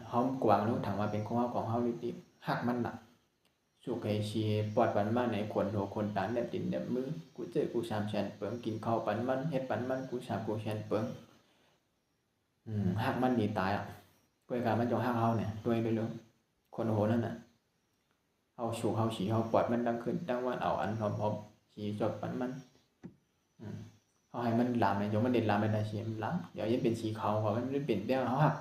เฮากวางนู้ถังว่าเป็นของเฮาดิบหักมันน่ะสุกให้ชีปอดปันมาในขนโหคนตาแนบดินแนบมือกูเจอกูสามแสนเปิงกินข้าวปันมันเฮ็ดปันมันกู3กูแสนเปิงหักมันนี่ตายกวยกามันจงหักเฮาเนี่ยด้วยไปเลยคนโหนั่นน่ะเฮาสูกเฮาฉีเฮาปอดมันดังขึ้นดังว่าเอาอันพร้อมฉีจดปันมันเฮาให้มันลามเนี่ยยงมันเด่นลามเป็นอาชีพลามเดี๋ยวยังเป็นสีขาวก็มันเป็นเรื่องเฮาหัก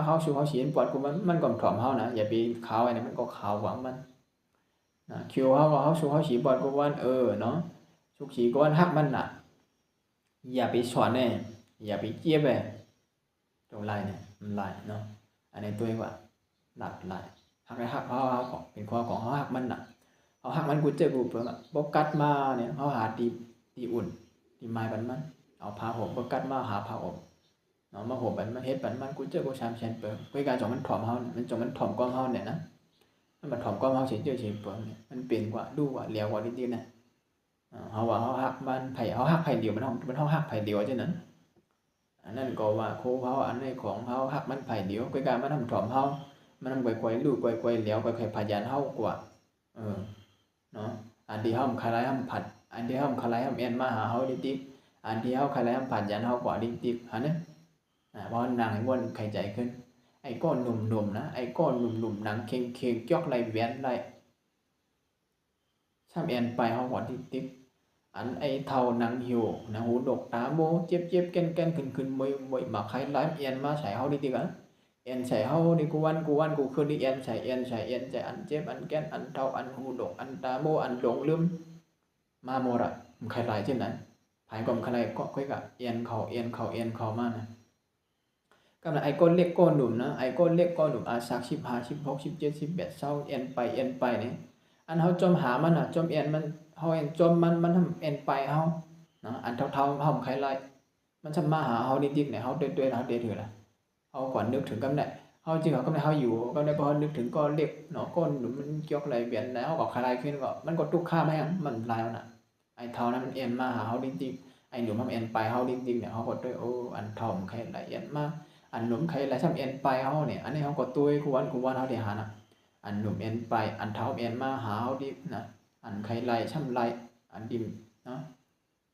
เฮาสูกเฮาฉีปอดกูมันก็ถ่อมเฮานะอย่าไปขาวไอ้นี่มันก็ขาวหวังมันนะคิวเฮาสูกเฮาฉีปอดกูวันเนาะสุกฉีกูวันหักมันน่ะอย่าไปสอนแน่อย่าไปเจี๊ยบแน่ตรงไล่เนี่ยมันไล่เนาะอันนี้ตัวว่าหลักไล่หักให้หักเฮาเป็นข้อของเฮาหักมันน่ะเฮาหักมันกูเจอกูเปิงบ่กัดมาเนี่ยเฮาหาตีอุ่นตีไม้ปันมันเอาผ้าห่มบ่กัดมาหาผ้าห่มเนาะมาห่มปันมันเฮ็ดปันมันกูเจอกู3แสนเปิงเวลาจงมันถ่อมเฮามันจงมันถ่อมก้อมเฮาเนี่ยนะมันถ่อมก้อมเฮาเฉยเปิงเนี่ยมันเป็นกว่าดูว่าเหลียวกว่านิดๆนะเฮาว่าเฮาหักมันไผเฮาหักไผเดียวมันเฮาหักไผเดียวจังนั้นอันนั้นก็ว่าโคเฮาอันนี้ของเฮาหักมันไผเดียวเวลามันทำถ่อมเฮามันทำกวยๆลูกกวยๆเหลียวกวยๆพยานเฮากว่าเนาะอันที่เฮาคลายเฮาผัดอันที่เฮาคลายเฮาเอ็นมาหาเฮาดิอันที่เฮาคลายเฮาผัดยันเฮากว่าดิหาเนี่ยเพราะนางให้วนไข่ใจขึ้นไอ้ก้อนหนุ่มๆนะไอ้ก้อนหนุ่มๆหนังเค็งๆจอกไหลแหวนไหลช่ำเอ็นไปเฮากว่าดิอันไอ้เท่าหนังหิวหนังหูดกตาโมเจ็บๆแก่นๆขึ้นๆบ่อยๆมาไข่หลายเอ็นมาใส่เฮาดิเอ็นใส่เฮานี่กูวันกูคืนนี่เอ็นใส่อันเจ็บอันแก่นอันเท่าอันหูดกอันตาโมอันหลงลืมมาหมดมันใครหลายเช่นนั้นภายกลมใครก็ค่อยกะเอ็นเข้ามานะก็ไอ้ก้อนเล็กก้อนหนุ่มนะไอ้ก้อนเล็กก้อนหนุ่มสัก15 16 17 18 20เอ็นไปนี่อันเฮาจมหามันจมเอ็นมันเฮาเอ็นจมมันทำเอ็นไปเฮานะอันเท่าเฮาใครหลายมันจะมาหาเฮานิดๆเนี่ยเฮาเด้อๆเฮาเด้อถือล่ะเฮาก่อนนึกถึงกำเนิดเฮาจริงเฮากำเนิดเฮาอยู่ก็ได้พอนึกถึงก้อนเล็กเนาะก้อนหนุ่มมันเกี่ยวไหลเวียนแล้วก็คลายขึ้นก็มันก็ทุกข์ค่าแม่งมันลายน่ะไอ้เท่านั้นมันเอ็นมาหาเฮาจริงๆไอ้หนุ่มมันเอ็นไปเฮาจริงๆเนี่ยเฮาก็ด้วยอันท่อมใครไหลเอ็นมาอันหนุ่มใครไหลซ้ำเอ็นไปเฮาเนี่ยอันนี้เฮาก็ตุ้ยกูวันเฮาได้หานะอันหนุ่มเอ็นไปอันเท่าเอ็นมาหาเฮาดินะอันใครไหลซ้ำไหลอันดิมเนาะ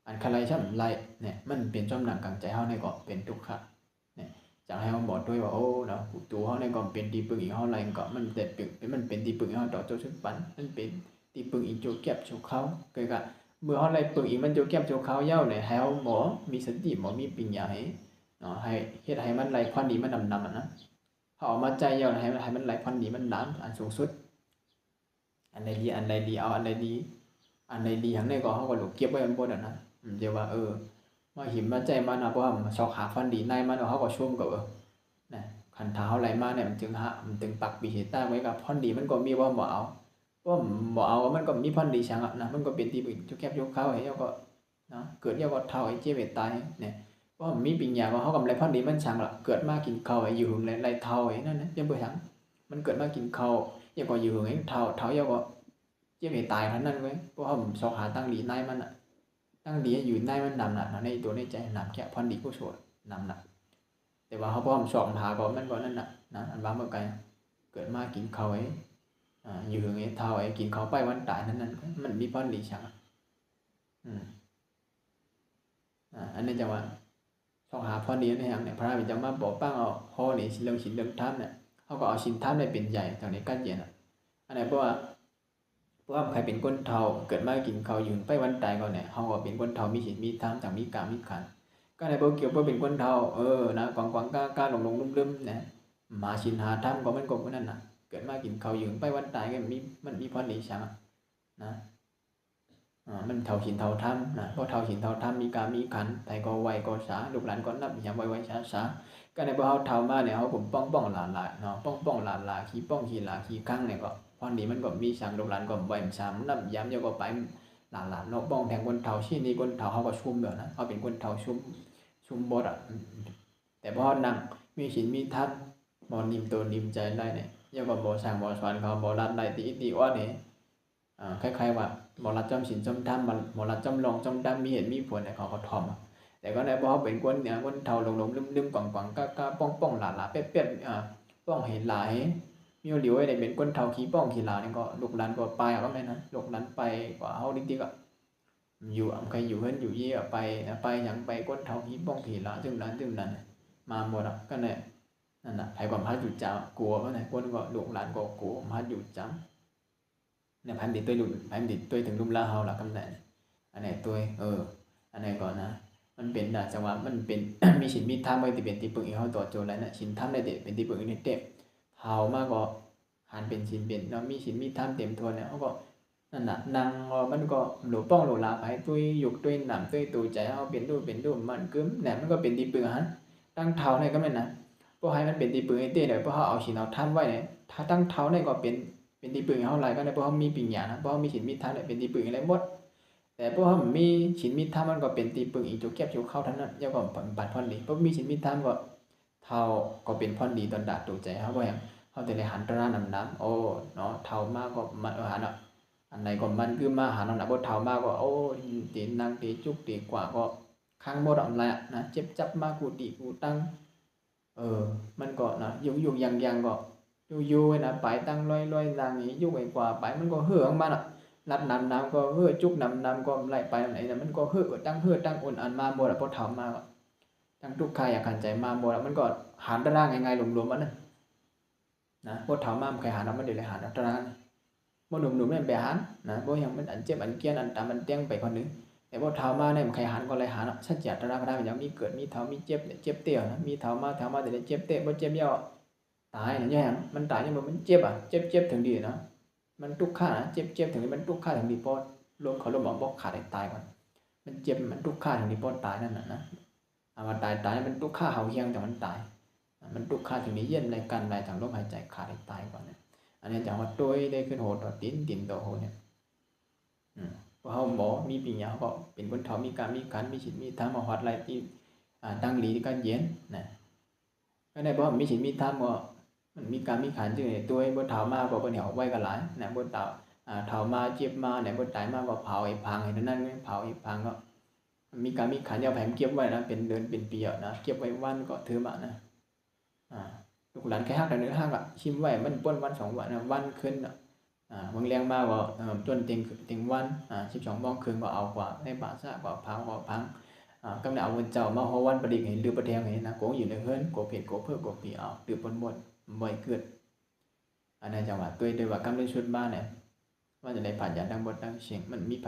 อันใครไหลซ้ำไหลเนี่ยมันเป็นจอมหนังกลางใจเฮานี่ก็เป็นทุกข์เนี่ยจังให้เฮาบอกด้วยว่าเนาะตัวเฮานี่ก็เป็นที่ปึงอีเฮาไหลก็มันแต่ปึงมันเป็นที่ปึงเฮาต่อโจชุดปันมันเป็นที่ปึงอีโจแก็บโจเขาเกิดกะเมื่อเฮาไหลปึงอีมันโจแก็บโจเขายาวเนี่ยให้เฮาหมอมีสติหมอมีปัญญาให้เนาะให้เฮ็ดให้มันไหลควันดีมันดำนะเฮาเอามาใจยาวให้มันไหลควันดีมันดำอันสูงสุดอันใดดีเอาอันใดดีอย่างนี้ก็เฮาก็หลบเก็บไว้บนนะเดี๋ยวว่ามาหิมมาใจมันบ่ว่าชอกหาฟันดีในมันเฮาก็ชุ่มก็นะใค ขันเท้าไหลมาเนี่ยมันจึงปักปีเหตุตั้งไว้กับพ่อนดีมันก็มีว่าบ่เอาเพราะบ่เอามันก็มีพ่อนดีช่างนะมันก็เป็นที่บึงจุกแคบยกเข้าให้ก็นะเกิดก็เท่าไอ้เจ็บไอ้ตายเนี่ยเพราะมีปัญญาว่าเขากำไรพ่อนดีมันช่างละเกิดมากินข้าวไอ้อยู่หึงไรเท่าไอ้นั่นนะยังบ่ช่างมันเกิดมากินข้าวยังก็อยู่หึงไอ้เท่ายังก็เจ็บไอ้ตายเท่านั้นเว้ยเพราะเขาสอกหาตั้งดีในมันอะตั้งดีอยู่ในมันนำน่ะในตัวในใจนำแค่พ่อนดีผู้ชั่วนำน่ะแต่ว่าเขาพร้อมสอบหาก็มันก็นั่นน่ะนะอันว่าเมื่อไกลเกิดมากินข้าวไอ้อยู่อย่างนี้เท่าไอ้กินข้าวไปวันตายนั่นมันมีพ่อนดีช่างอันนี้จังว่าสอบหาพ่อนดีในอย่างเนี่ยพระบิดามาบอกป้างเอาพ่อนี่เรื่องธรรมเนี่ยเขาก็เอาชิ้นธรรมได้เป็นใหญ่ตรงนี้กันเย็นอันนี้เพราะว่าใครเป็นคนเท่าเกิดมากินข้าวอยู่ไปวันตายก็เนี่ยเขาก็เป็นคนเท่ามีศีลมีธรรมจากมีกามมีขันก็ในพวกเกี่ยวกับเป็นคนเท่านะกวางก้าหลงลืมเนี่ยมาชินหาธรรมก็มันก็เหมือนนั่นน่ะเกิดมากินข้าวอยู่ไปวันตายก็มันมีพรดีช่างนะมันเท่าชินเท่าธรรมนะเพราะเท่าชินเท่าธรรมมีกามมีขันแต่ก็ไวก็สาลูกหลานก็นับอย่างไวช้าก็ในพวกเขาเท่ามาเนี่ยเขาผมป้องหลานเนาะป้องหลานขี้ป้องขี้หลาขี้ข้างเนี่ยก็พรดีมันก็มีช่างลูกหลานก็ไวช้านับย้ำเยอะก็ไปหลานเนาะป้องแทงคนเท่าชี้นี้คนเท่าเขาก็ชุ่มแบบนะเขาเป็นคนเท่าชุ่มบดแต่พอนั่งมีศีลมีธรรมบ่นิ่มตัวนิ่มใจได้เนี่ยยังก็บ่สร้างบ่สอนเขาบ่รัดได้ติว่าเนี่ยคล้ายๆว่าบ่รัดจำศีลจำธรรมบ่รัดจำลองจำดำมีเหตุมีผลเนี่ยเขาก็ถ่อมแต่ก็ได้บ่เขาเป็นคนเนี่ยคนเฒ่าหลงลืมกว่างก้าป้องหลาเป๊ะป้องเห็นหลายมีเหลียวไว้ได้เป็นคนเฒ่าขี้ป้องขี้หลาเนี่ยก็ลูกหลานก็ไปก็แม่นนะลูกหลานไปกว่าเฮาดิก็อยู่ใครอยู่เฮือนอยู่ยี่ไปหยังไปคนเฒ่าขี้ป้องขี้หลาจึงนั้นมาหมดก็เนี่ยนั่นน่ะไผความพัดอยู่จ้ากลัวเพราะไหนคนก็ลูกหลานก็กลัวพัดอยู่จ้เนี่ยพันดิตัวหลุดพันดิตัวถึงลุ่มละเฮาล่ะกำไหนอันไหนตัวอันไหนก่อนนะมันเป็นจังหวะมันเป็น มีศีลมีธรรมไว้ที่เป็นที่ปึงอีเฮาต่อโจรแล้วน่ะศีลธรรมได้เป็นที่ปึงอีนี่เต็มเฮามากก็หันเป็นศีลเป็นเนาะมีศีลมีธรรมเต็มทวนเนี่ยเฮาก็นั่นน่ะนั่งมันก็หลูป้องหลูลาไปตุ้ยหยุกตุ้ยหนำตุ้ยตูใจเฮาเป็นดูมันกึ้มเนี่ยมันก็เป็นที่ปึงหันตั้งเท้าเนี่ยก็แม่นนะพวกให้มันเป็นที่ปึงไอ้เต้เดี๋ยวพวกเขาเอาศีลเอาธรรมไว้เนี่ยถ้าตั้งเท้าเนี่ยก็เป็นที่ปึงเฮาหลายก็ได้เพราะเขามีปัญญานะเพราะเขามีศีลมีธรรมเนี่ยเป็นที่ปึงอะไรหมดแต่พวกเขามีศีลมีธรรมมันก็เป็นที่ปึงอีกจุกแก็บจุกเข้าทั้งนั้นแล้วก็บัดพรดีเพราะมีศีลมีธรรมก็เท่าก็เป็นพรดีตอนดาตูใจเฮาบ่หยังเฮาแต่เลยหันตระน้ำโอ้เนาะเท่ามากก็มันหันอันไหนก็มันคือมาหาน้ำหนักบ่เท่ามากก็โอ้ตีนางตีจุกตีกว่าก็ข้างบ่ดอกอะไรนะเจ็บจับมากูตีกูตั้งมันก็นะยุ่งยังก็อยู่นะไปตั้งลอยนางนี้ยุ่งไอ้กว่าไปมันก็เหือของมันรัดน้ำก็เหือจุกน้ำก็ไหลไปไหนนะมันก็เหือตั้งอุ่นอันมาบ่ละพอถามมาก็ตั้งทุกข์ใครอยากขันใจมาบ่ละมันก็หารตารางไงรวมๆมันนะพอถามมาใครหารมันเดี๋ยวเลยหารตารางบ่หนุ่มๆนี่ไปหารนะบ่ยังมันอันเจ็บอันเกี้ยนอันตามมันเตี้ยงไปคนนึงแต่พอถามมาเนี่ยใครหารก็เลยหารสัจจะตารางอย่างมีเกิดมีเท่ามีเจ็บเนี่ยเจ็บเตี้ยนะมีเท่ามาแต่เจ็บเตะบ่เจ็บย่อตายนะเนี่ยมันตายยังมันเจ็บเจ็บถึงดีนะมันทุกข์ค่านะเจ็บถึงมันทุกข์ค่าถึงดีพอลมเขาลมบอกขาดตายก่อนมันเจ็บมันทุกข์ค่าถึงดีพอตายนั่นน่ะนะมาตายมันทุกข์ค่าเฮาเฮียงแต่มันตายมันทุกข์ค่าถึงนี้เย็นในกันในทางลมหายใจขาดตายก่อนเนี่ยอันนี้จังว่าโดยได้ขึ้นโหต่อตินต่อโหเนี่ยเพราะเฮาหมอมีปัญญาก็เป็นคนเฒ่ามีการมีขันมีศีลมีธรรมมาฮอดไรที่ตั้งหลีที่กันเย็นนะก็ได้เพราะมีศีลมีธรรมก็มันมีการมีขันจึงตัวบ่เฒ่ามาก็บ่เหนียวไว้กันหลายนะบ่เฒ่ามาเจ็บมาเนี่ยบ่ตายมาก็เผาให้พังให้นั่นเผาให้พังก็มีการมีขันยาวแผ่เก็บไว้นะเป็นเดือนเป็นปีนะเก็บไว้วันก็ถือมานะลูกหลานแค่ฮักแต่เนื้อฮักชิมไว้มันป้นวัน2วันนะวันขึ้นบางแรงมาก็จนเต็งวัน12 โมงครึ่งก็เอากว่าในบาษาก็พังกำเนิดเอาเจ้ามาฮอวันประดิษฐ์ให้ลือประแทงให้นะโกอยู่ในเฮือนโกเผ็ดโกเพื่อโกปีเอาตือปนหมดบ่อยเกิดอันนั้นจังหวะตัวโดยว่ากำเนิดชุดบ้านเนี่ยว่าจะได้ผ่านอย่างดังบทดังเสียงมันมีไผ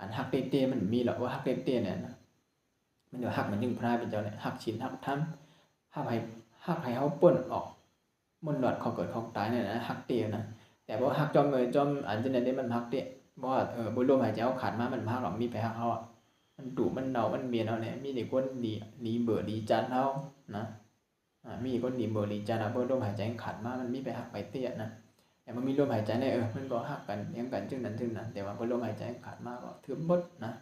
อันฮักเต้มันมีหรอกว่าฮักเต้เนี่ยนะมันเดี๋ยวฮักมันยึงพระเป็นเจ้าเนี่ยฮักศีลฮักธรรมฮักให้เฮาเปิ้นออกมนต์หลอดของเกิดของตายเนี่ยนะฮักเต้นะแต่บ่ฮักจอมอันจะได้มันฮักเต้บ่ว่าบ่ลมหายใจเอาขาดมามันฮักหรอกมีไผฮักเฮามันดุมันเนามันเมียนเอาเนี่ยมีแต่คนดีเบื่อดีจันเฮานะ มีคนดีเบอร์ลีจานะเบอร์ลมหายใจขาดมามันมีไปหักไปเตี้ยนะแต่มันมีลมหายใจในมันก็หักกันยังกันจึงนั้นแต่ว่าเบอร์ลมหายใจขาดมาก็ถือบดนะ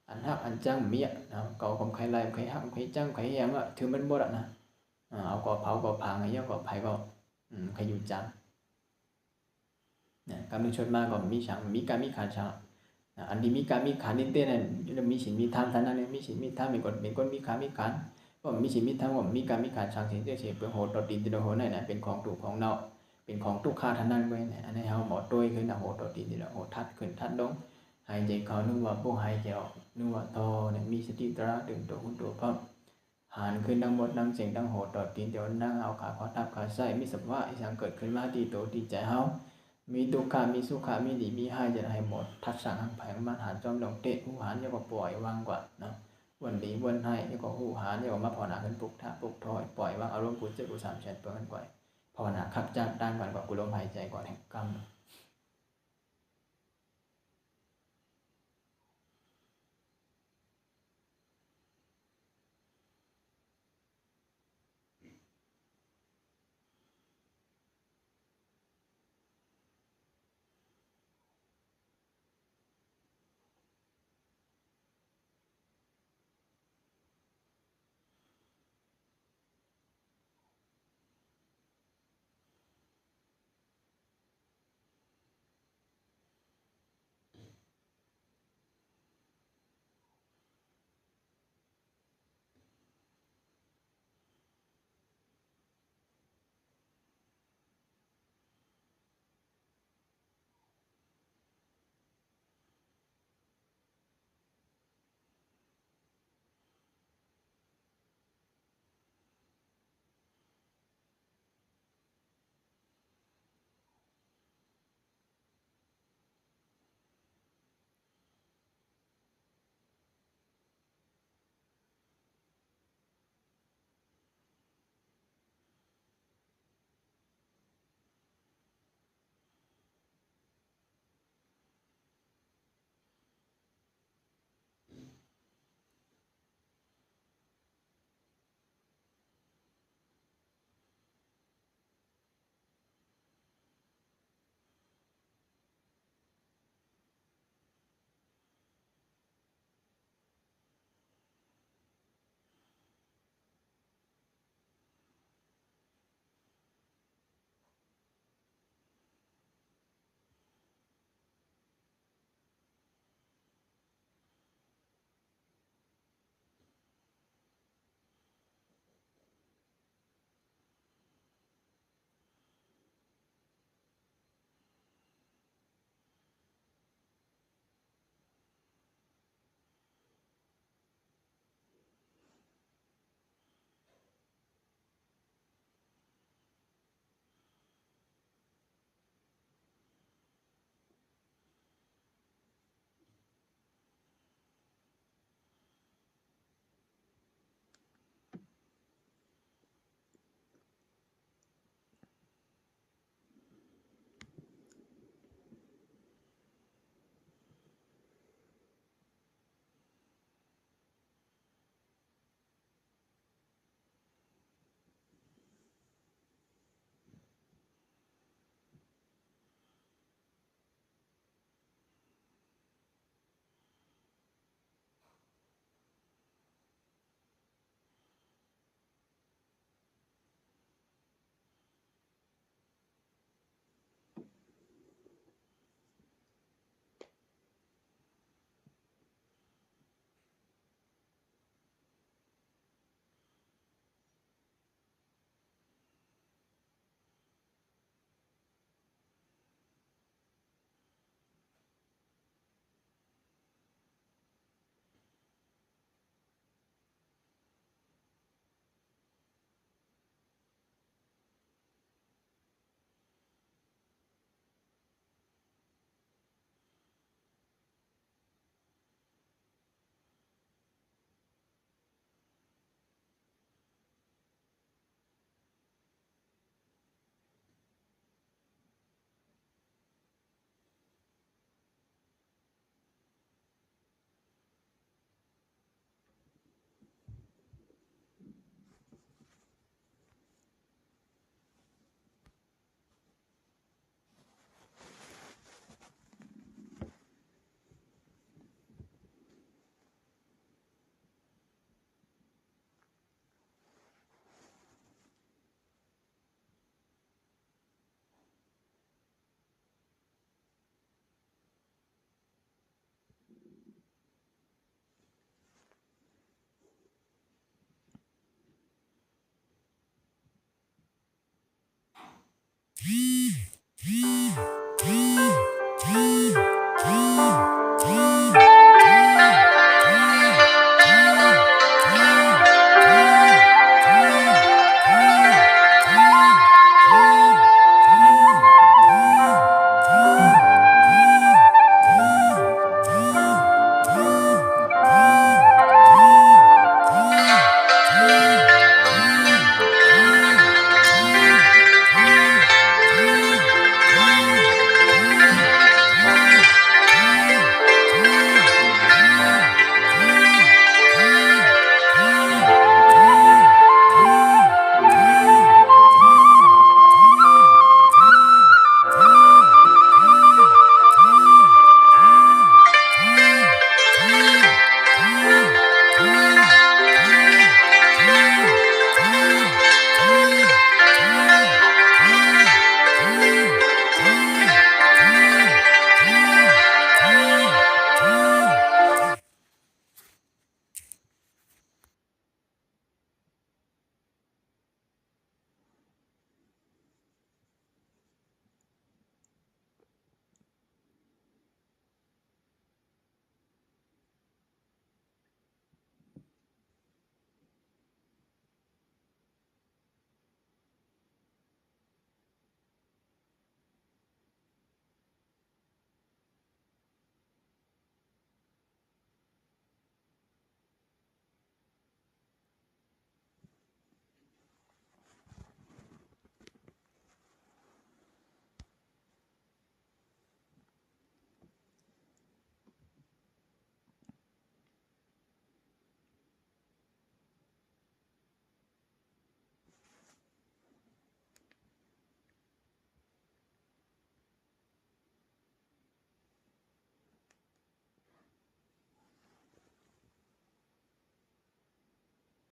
อันหักอันจังมีนะเก่าของใครไล่ใครหักใครจังใครแยงถือมันบดนะเอาก็เผาก็พังไอ้ยก็ไผก็ใครอยู่จังเนี่ยการมีชนมาก็มีฉังมีการมีขาดฉังอันที่มีการมีขาดนิดเดียวนั่นมีศีลมีธรรมท่านนั้นมีศีลมีธรรมเป็นคนมีขามีขันก็มีศีลมีธรรมก็มีการมีขาดฉังสิ่งที่เฉยเป็นโหดต่อดินต่อโหนั่นนะเป็นของถูกของเนาเป็นของทุกข้าท่านนั้นไว้เนี่ยอันนี้เขาหมอตัวขึ้นนะโหต่อดินต่อโหทัดขึ้นทัดลงหายใจเข้านึกว่าพวกหายใจออกนึกว่าโตเนี่ยมีสติตระดึงตัวหุ่นตัวพับหันขึ้นดังหมดดังเสียงดังโหต่อดินเดี๋ยวนั่งเอาขาขอทับขาใส่มีสัมว่าอีสังเกิดขึ้นมาที่โตที่ใจเฮามีทุกขามีสุขามีดีมีให้จะให้หมดทัดสั่งหังแผงมันหันจอมลงเตะหูหันยังก็ปล่อยวางกว่าเนาะวันดีวันให้ยังก็หูหันยังก็มาภาวนาขึ้นปลุกท่าปลุกถอยปล่อยวางอารมณ์กุศลกุศลแฉดเปิดกันก่อนภาวนาขับจับด้านก่อนกว่ากุลมหายใจก่อนแห่งกรรม